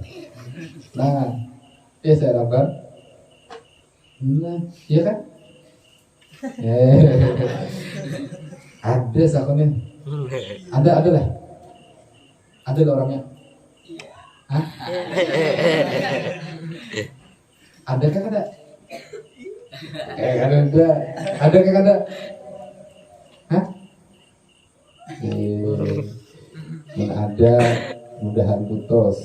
Nah, ya Said Akbar. Nah, iya kan? Ada sakonnya. Ada lah. Ada lah orangnya. Hah? Ada kan ada? Ada. Ada kan ada? Hah? Yang ada mudahan putus.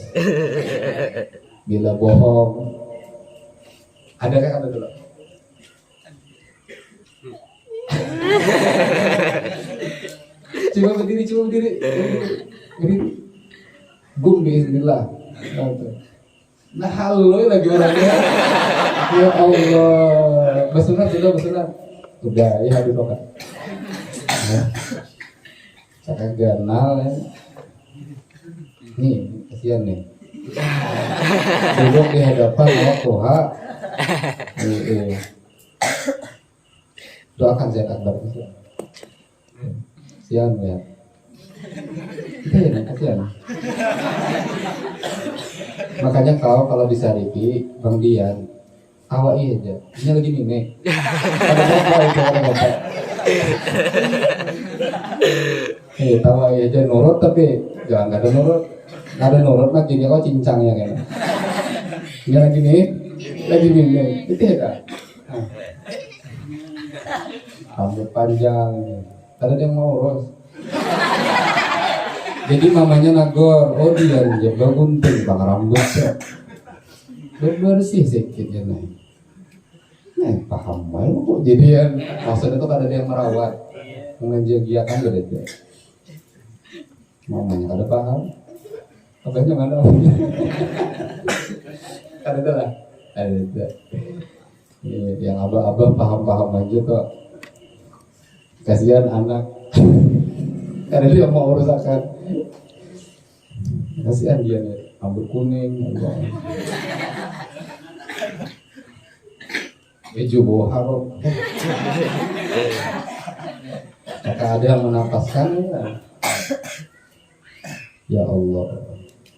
Bila bohong. Ada kan ada dulu? Coba berdiri. Berdiri. Gum bismillah. Nah halo lagi orangnya. Ya Allah. Bersunat. Udah ya habis doa. Cakap ganal ya. Nih, kasihan nih. Duduk di hadapan Allah Tuhan. Doakan saya akbar. Kasihan ya. Kasihan. Makanya kalau bisa Riki, Bang Dian, awai aja. Ini lagi mine. Ada bapak. Tawai aja nurut tapi jangan nggak ada nurut mah gini kok cincangnya kan. Ini lagi mine. Itu ya kan. Rambut panjang. Ada yang mau urus. Jadi mamanya nagor, oh dia jaga gunting, bang rambutnya bersih sedikit ya paham main kok jadian maksudnya tuh ada yang merawat menjagiakan berarti mamanya ada paham abahnya mana ada lah ada yang abah paham aja kok kasihan anak karena dia mau urusakan kasihan dia nih rambut kuning baju bawa harum maka ada yang menapaskan ya Allah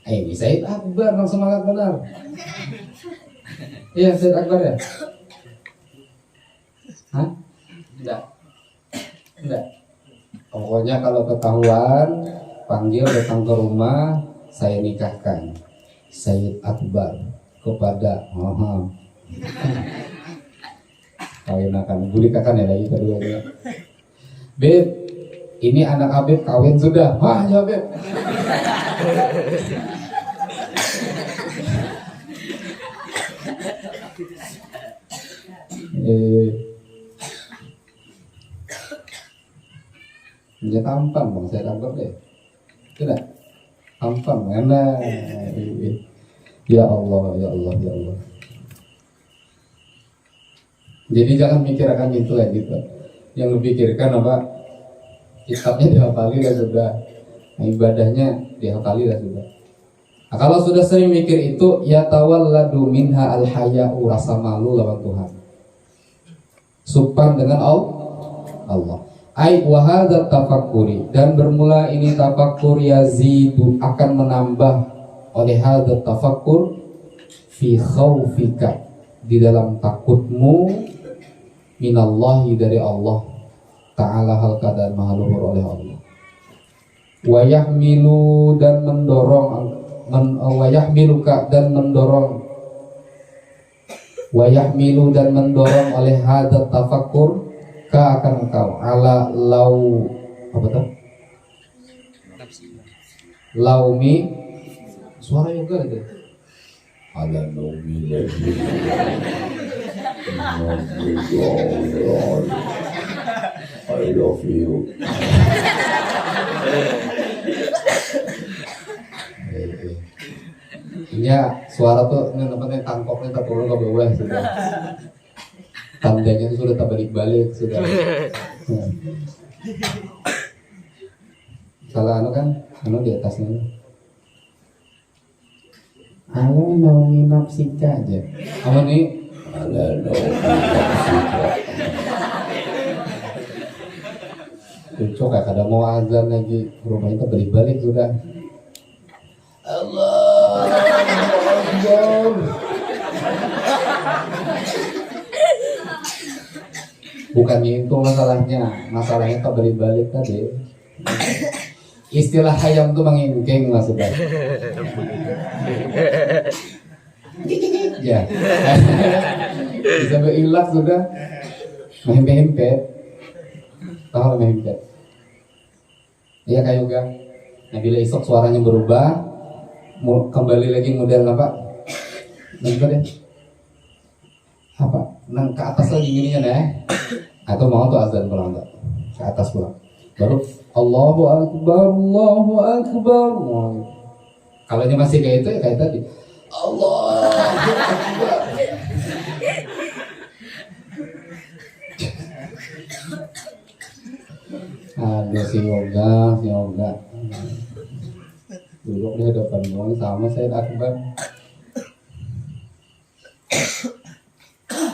ini Said Akbar yang semangat benar iya Said Akbar ya hah? Enggak pokoknya kalau ketahuan panggil datang ke rumah saya nikahkan Said Akbar kepada kawinakan bulikakan ya lagi kedua Beb ini anak Habib kawin sudah wah ya Beb dia tampan bang saya tampan deh tidak tampan enak ya Allah jadi jangan mikirkan itu ya gitu yang lu pikirkan apa kitabnya dihafali ya sudah ibadahnya dihafali ya sudah nah, kalau sudah sering mikir itu ya tawalladu minha al-haya'u rasa malu lawan Tuhan supan dengan Allah ai wa hadza tafakkuri dan bermula ini tafakkur yazidu akan menambah oleh hadza tafakkur fi khaufika di dalam takutmu minallahi dari Allah ta'ala hal keadaan maha luhur oleh Allah wa yahmilu dan mendorong wa yahmiluka dan mendorong wa yahmilu dan mendorong oleh hadza tafakkur ka akan engkau ala lau apa tuh laumi suara yoga itu ala laumi I love you ya suara tuh ini namanya tangkoknya terturun ke bawah sudah tandanya itu sudah terbalik-balik sudah. Kalau kan di atasnya. Halo naumi nafsika aja. Apa nih? Halo naumi nafsika. Cocok ya kada mau azan lagi rumahnya terbalik-balik sudah. Allah Akbar. bukan itu masalahnya tak balik tadi. Istilah hayam tuh mengingking maksudnya. Ya. Sampai ilat sudah mehempet. Tahu mehempet? Iya kayak juga. Nah bila esok suaranya berubah, kembali lagi model apa? Nanti deh. Apa? Nang ke atas lagi gininya deh. Atau mau tuh azan pulang tak? Ke atas pulang. Baru Allahu Akbar, Allahu Akbar. Kalau ini masih kayak itu ya kayak tadi. Allahu Akbar. Ada si yoga. Duduk di hadapan doang sama saya Akbar.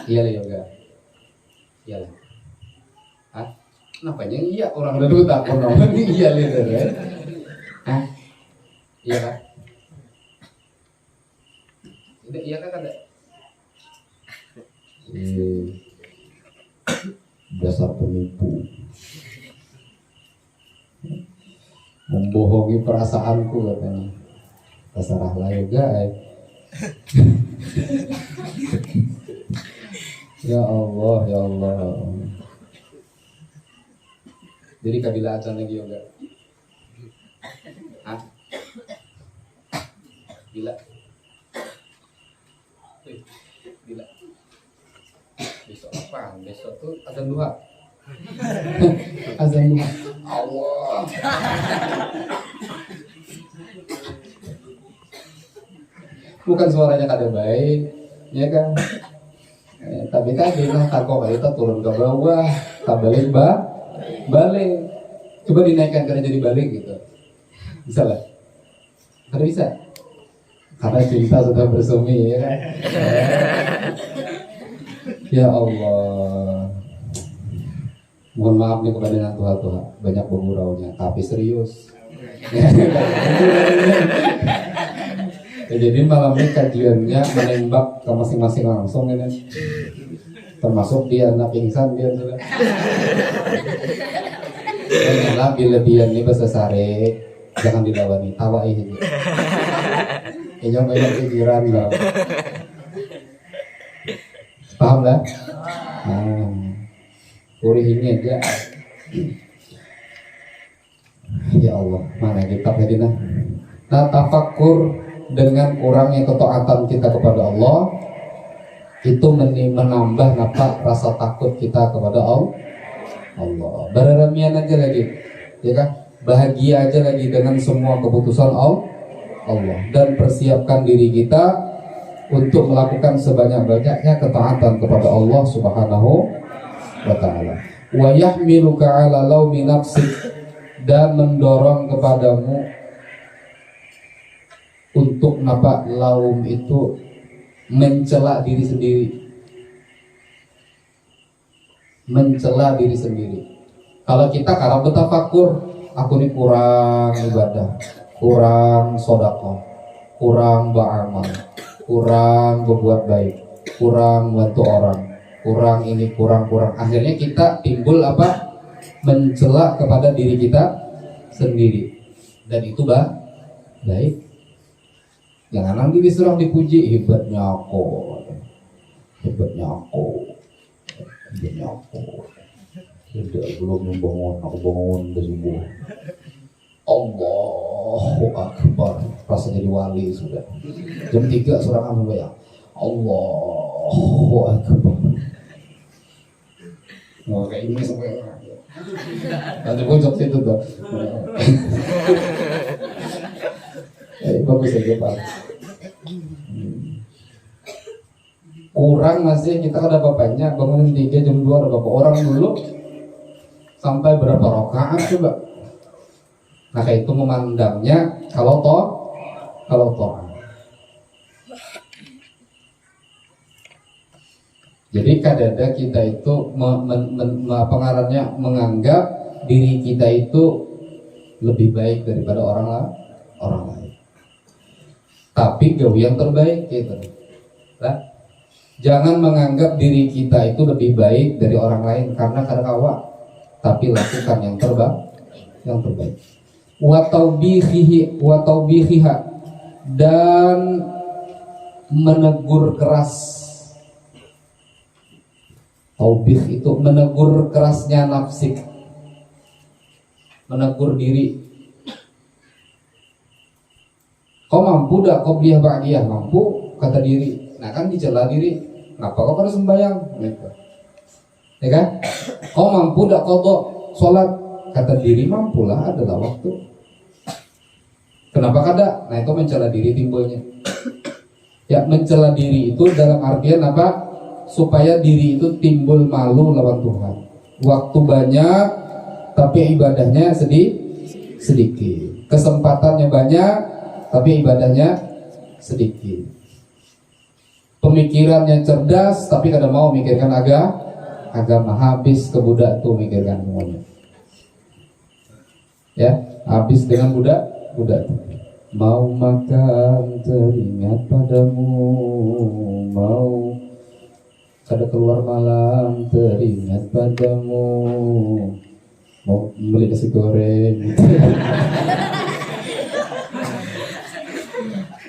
Iya lah yoga. Iya lah. Hah? Kenapanya iya orang dulu takut orang iya lihat ya. Hah? Iya kan? Tidak iya kan ada. Dasar penipu. Membohongi perasaanku katanya. Terserah lah yoga. Ya Allah, ya Allah. Jadi kabila acan lagi yoga. Hah? Bila? Bila? Besok apa? Besok tuh azan duha. Azan duha. Allah. Bukan suaranya kada baik, ya kan? Tapi tadi lah takut kita turun ke bawah, tak balik balik. Coba dinaikkan karena jadi balik gitu. Bisa lah? Kada bisa? Karena cinta sudah bersemi ya kan? Ya Allah. Mohon maaf nih kepada yang Tuhan, banyak berguraunya, tapi serius. Ya, jadi malam ini kajiannya menembak ke masing-masing langsung ini. Termasuk dia anak pingsan dia sudah. Janganlah bila dia ini bahasa sare, jangan dilawani, tawai aja. Jangan banyak pikiran lah. Paham lah? Urih ini aja. Ya Allah, mana kitab tadi nah? Tafakur dengan kurangnya ketaatan kita kepada Allah itu menambah rasa takut kita kepada Allah. Berremian aja lagi, ya kan? Bahagia aja lagi dengan semua keputusan Allah. Dan persiapkan diri kita untuk melakukan sebanyak-banyaknya ketaatan kepada Allah Subhanahu wa ta'ala. Wa yahmiluka 'ala laumi nafsik, dan mendorong kepadamu untuk laum itu mencela diri sendiri. Kalau kita karena bertafakur, aku ini kurang ibadah, kurang sedekah, kurang beramal, kurang berbuat baik, kurang bantu orang, kurang ini, kurang. Akhirnya kita timbul mencela kepada diri kita sendiri, dan itu baik. Jangan nanti diserang dipuji, hebatnya aku. Tidak, belum membangun, aku bangun bersubuh. Allahu Akbar, rasa jadi wali sudah. Jam 3 seorang kamu bayang. Allahu Akbar. Kayak ini sampai nanti pojok situ tuh. Bagus aja Pak. Kurang masih kita ada bapaknya bangun 3 jam 2 ada bapak orang dulu sampai berapa rakaat coba. Nah kayak itu memandangnya kalau toh. Jadi kadang-kadang kita itu pengaruhnya menganggap diri kita itu lebih baik daripada orang lain. Tapi gawe yang terbaik gitu. Lah, Jangan menganggap diri kita itu lebih baik dari orang lain karena kawa, tapi lakukan yang terbaik. Wa taubihiha, dan menegur keras. Taubih itu menegur kerasnya nafsik, menegur diri. Kau mampu dak qobliyah ba'diyah? Mampu, kata diri. Nah kan dicela diri, kenapa kau harus sembahyang? Gitu. Ya kan? Kau mampu dak qadha sholat? Kata diri, mampulah, adalah waktu. Kenapa kada? Nah itu mencela diri timbulnya. Ya, mencela diri itu dalam artian apa? Supaya diri itu timbul malu lawan Tuhan. Waktu banyak tapi ibadahnya sedikit. Kesempatannya banyak tapi ibadahnya sedikit. Pemikirannya cerdas tapi kada mau mikirkan agama. Habis ke budak tuh mikirkan semuanya. Ya, habis dengan budak. Mau makan teringat padamu, mau kada keluar malam teringat padamu, mau beli nasi goreng.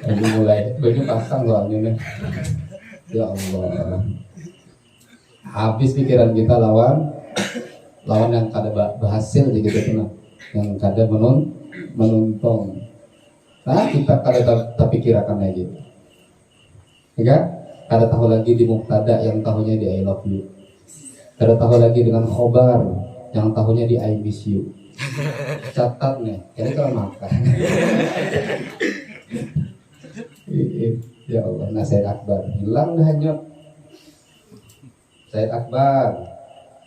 Lagi mulai baju pasang soalnya nih. Ya Allah, habis pikiran kita lawan yang kada berhasil jadi kita, yang kada menuntong. Nah kita kada terpikirkan lagi, ya kan? Kada tahu lagi di mubtada yang tahunya di I love you. Kada tahu lagi dengan khobar yang tahunya di I miss you. Catat nih, ini kalau makan. Ya Allah, nah Said Akbar hilang dah hanyut. Said Akbar,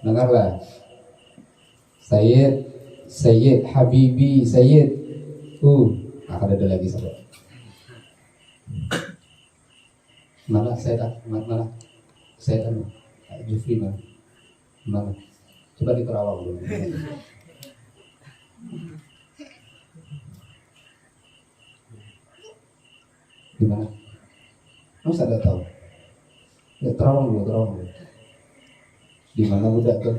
dengarlah. Sayyid Habibi Sayyid. Akan ada lagi sahabat. Mana Said mana? Said Jufri mana? Coba di Terawang dulu. Di mana? Masa ada tahu? Ya Terawang dulu. Di mana budak tuh?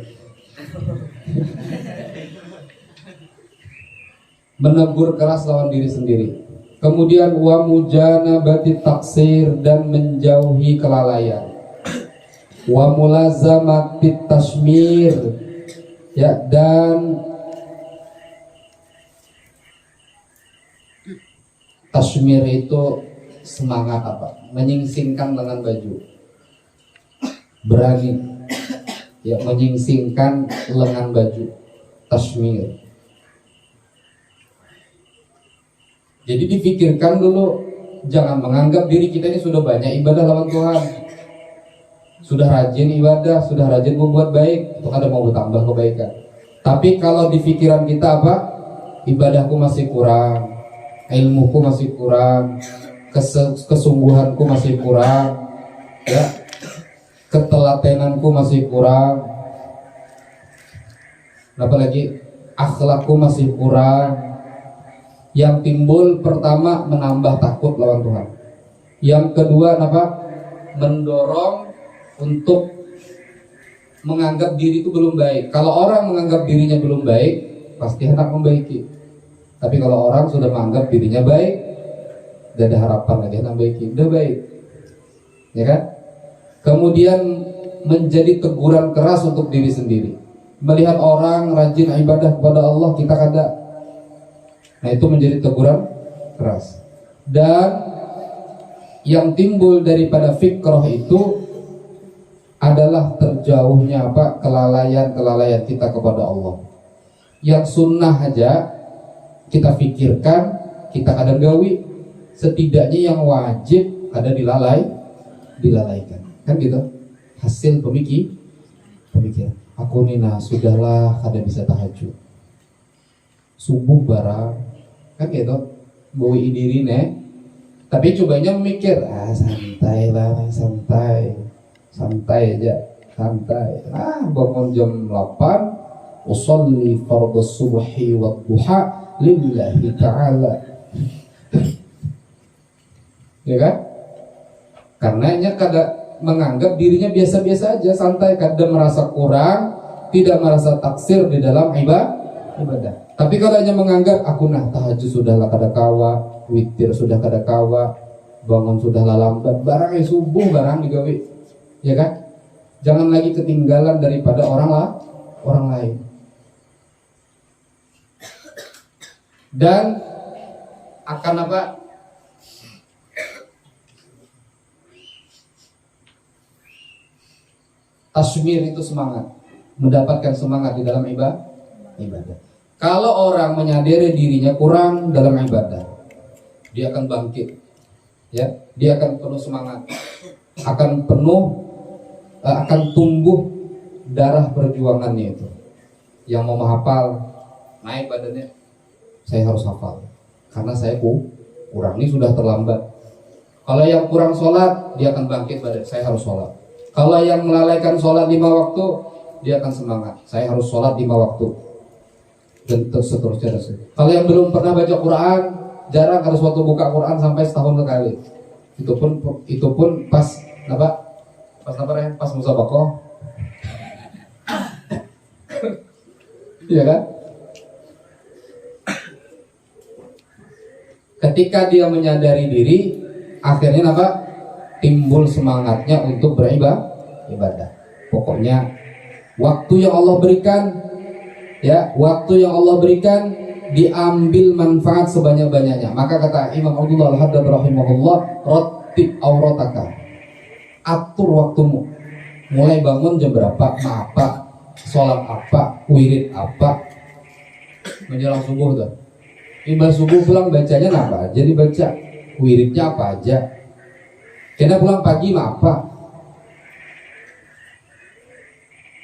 Menegur keras lawan diri sendiri. Kemudian wa mujanabati taksir, dan menjauhi kelalaian. Wa mulazamati tasmir, ya, dan tasmir itu semangat apa? Menyingsingkan lengan baju. Berani, ya, menyingsingkan lengan baju. Tasmir. Jadi dipikirkan dulu, jangan menganggap diri kita ini sudah banyak ibadah lawan Tuhan, sudah rajin ibadah, sudah rajin membuat baik, itu ada mau bertambah kebaikan. Tapi kalau di pikiran kita apa? Ibadahku masih kurang, ilmuku masih kurang, kesungguhanku masih kurang, ya, ketelatenanku masih kurang, apalagi akhlakku masih kurang. Yang timbul pertama menambah takut lawan Tuhan. Yang kedua apa? Mendorong untuk menganggap diri itu belum baik. Kalau orang menganggap dirinya belum baik, pasti hendak membaiki. Tapi kalau orang sudah menganggap dirinya baik, tidak ada harapan lagi hendak membaiki, udah baik, ya kan? Kemudian menjadi teguran keras untuk diri sendiri. Melihat orang rajin ibadah kepada Allah, kita kada. Nah itu menjadi teguran keras. Dan yang timbul daripada fikrah itu adalah terjauhnya apa? Kelalaian kita kepada Allah. Yang sunnah aja kita pikirkan, kita kadang gawi. Setidaknya yang wajib ada dilalaikan. Kan gitu. Hasil pemikiran. Aku nina sudahlah kada bisa tahajud. Subuh barang, kan gitu, bawi diri nih. Tapi cobanya memikir, santai aja, santai. Bangun jam 8, usolli fardhu subhi wa duha lillahi ta'ala. Ya kan? Karenanya menganggap dirinya biasa-biasa aja, santai, kadang merasa kurang, tidak merasa taksir di dalam ibadah. Tapi kalau hanya menganggap aku tahajud sudah lah kada kawa, witir sudah kada kawa, bangun sudah lah lambat, barang subuh barang digawe, ya kan? Jangan lagi ketinggalan daripada orang lain. Dan akan apa? Tasmir itu semangat, mendapatkan semangat di dalam ibadah. Kalau orang menyadari dirinya kurang dalam ibadah, dia akan bangkit, ya, dia akan penuh semangat, akan tumbuh darah perjuangannya itu. Yang mau menghafal, naik badannya, saya harus hafal, karena saya kurang, ini sudah terlambat. Kalau yang kurang sholat, dia akan bangkit badan, saya harus sholat. Kalau yang melalaikan sholat 5 waktu, dia akan semangat, saya harus sholat 5 waktu, dan seterusnya. Kalau yang belum pernah baca Quran, jarang harus waktu buka Quran sampai setahun sekali. Itu pun pas musabaqah, iya kan? Ketika dia menyadari diri, akhirnya timbul semangatnya untuk beribadah. Pokoknya waktu yang Allah berikan, diambil manfaat sebanyak-banyaknya. Maka kata Imam Abdullah Al-Haddad rahimahullah, rattib aurataka, atur waktumu. Mulai bangun jam berapa, apa, sholat apa, wirid apa, menjelang subuh tuh. Ibadah subuh pulang bacanya apa? Jadi baca wiridnya apa aja. Kena pulang pagi apa?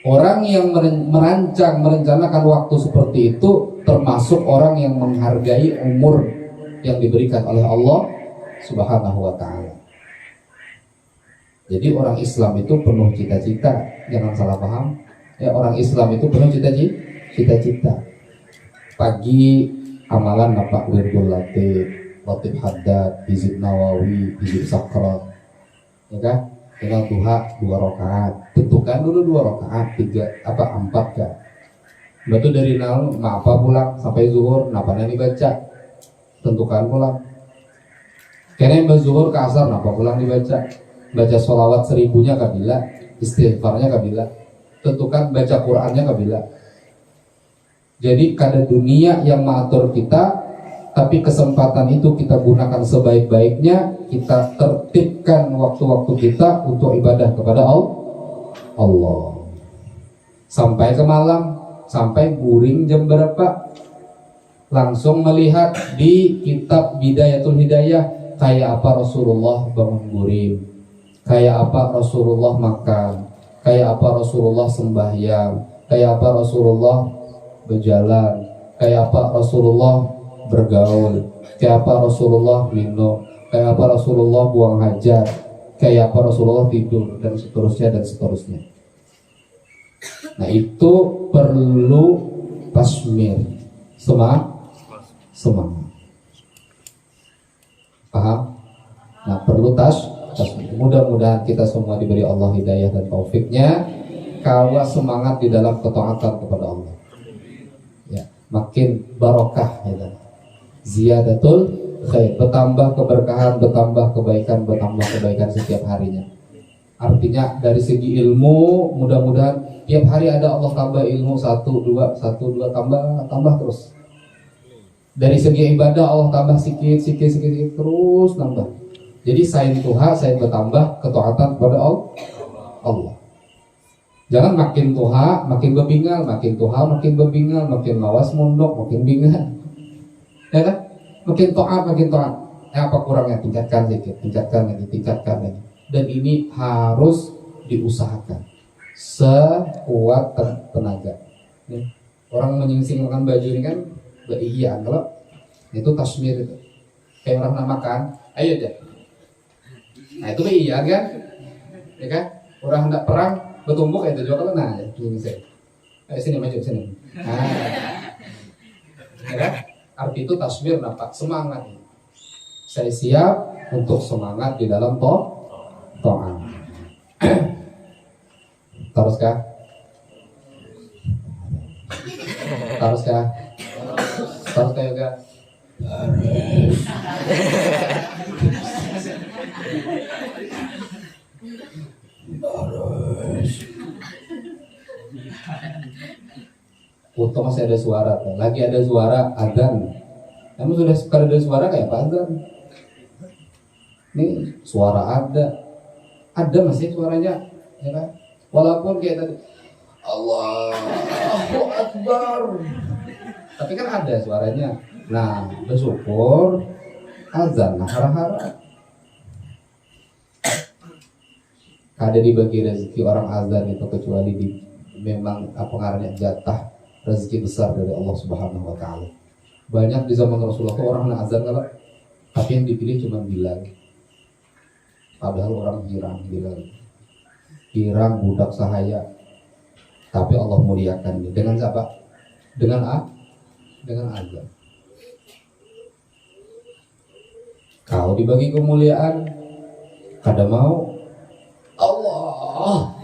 Orang yang merencanakan waktu seperti itu termasuk orang yang menghargai umur yang diberikan oleh Allah Subhanahu wa ta'ala. Jadi orang Islam itu penuh cita-cita, jangan salah paham. Ya, orang Islam itu penuh cita-cita. Pagi amalan wirdul latib haddad, hizib nawawi, hizib sakrat, ya kan? Tinggal duha 2 rakaat, tentukan dulu 2 rakaat, 4 kan? Betul dari pulang sampai zuhur, napanya dibaca, tentukan pulang. Karena yang zuhur ke asar, napa pulang dibaca, baca sholawat 1000-nya kabila, istighfarnya kabila, tentukan baca Qurannya kabila. Jadi kada dunia yang mengatur kita, tapi kesempatan itu kita gunakan sebaik-baiknya. Kita tertibkan waktu-waktu kita untuk ibadah kepada Allah. Sampai ke malam, sampai guring jam berapa, langsung melihat di kitab Bidayatul Hidayah kayak apa Rasulullah bangun guring, kayak apa Rasulullah makan, kayak apa Rasulullah sembahyang, kayak apa Rasulullah berjalan, kayak apa Rasulullah bergaul, kayak apa Rasulullah minum, kayak apa Rasulullah buang hajat, kayak apa Rasulullah tidur, dan seterusnya. Nah, itu perlu tasmir, semangat. Paham? Nah, perlu tasmir. Mudah-mudahan kita semua diberi Allah hidayah dan taufiknya, kawa semangat di dalam ketaatan kepada Allah. Makin barokah, ya, ziyadatul khair, bertambah keberkahan, bertambah kebaikan setiap harinya. Artinya dari segi ilmu, mudah-mudahan tiap hari ada Allah tambah ilmu 1, 2, tambah terus. Dari segi ibadah Allah tambah sikit terus nambah. Jadi sain tuha, sain bertambah ketaatan kepada Allah. Jangan makin tuha, makin bebingal, makin lawas mondok, makin bingal. Ya kan? Makin taat. Apa kurangnya? Tingkatkan lagi. Dan ini harus diusahakan sekuat tenaga. Orang menyingsingkan baju ini kan iya, kalau itu tasmir itu. Kayak orang makan, ayo deh. Nah itu iya kan? Ya kan? Orang hendak perang bertumbuk itu juga kalau ya, sini maju sini. Ya kan? Arti itu tasmir nampak semangat. Saya siap untuk semangat di dalam to'an. Taruskah? Taruskah? Taruskah yoga? Untung masih ada suara, lagi ada suara azan. Kamu sudah sekali ada suara kayak apa azan? Ini suara ada masih suaranya, ya kan? Walaupun kayak tadi Allahu Akbar, tapi kan ada suaranya. Nah, bersyukur azan, nah hara-hara. Ada dibagi rezeki orang azan itu kecuali memang apa ngarannya jatah rezeki besar dari Allah Subhanahu wa taala. Banyak di zaman Rasulullah tuh orang azan kalau tapi yang dipilih cuma Bilal. Padahal orang girang budak sahaya. Tapi Allah muliakan dia dengan siapa? Dengan azan. Kau dibagi kemuliaan, kada mau Allah.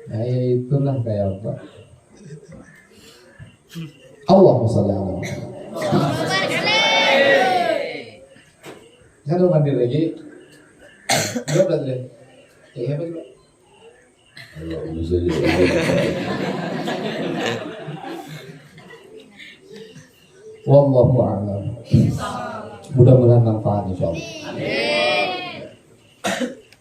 Nah, itulah kayak apa? Allahumma sholli ala Muhammad. Kan mandi lagi. Enggak berarti. Ya hebat enggak? Allahumma sholli ala Muhammad. Wallahu a'lam. Mudah-mudahan manfaat insyaallah. Amin.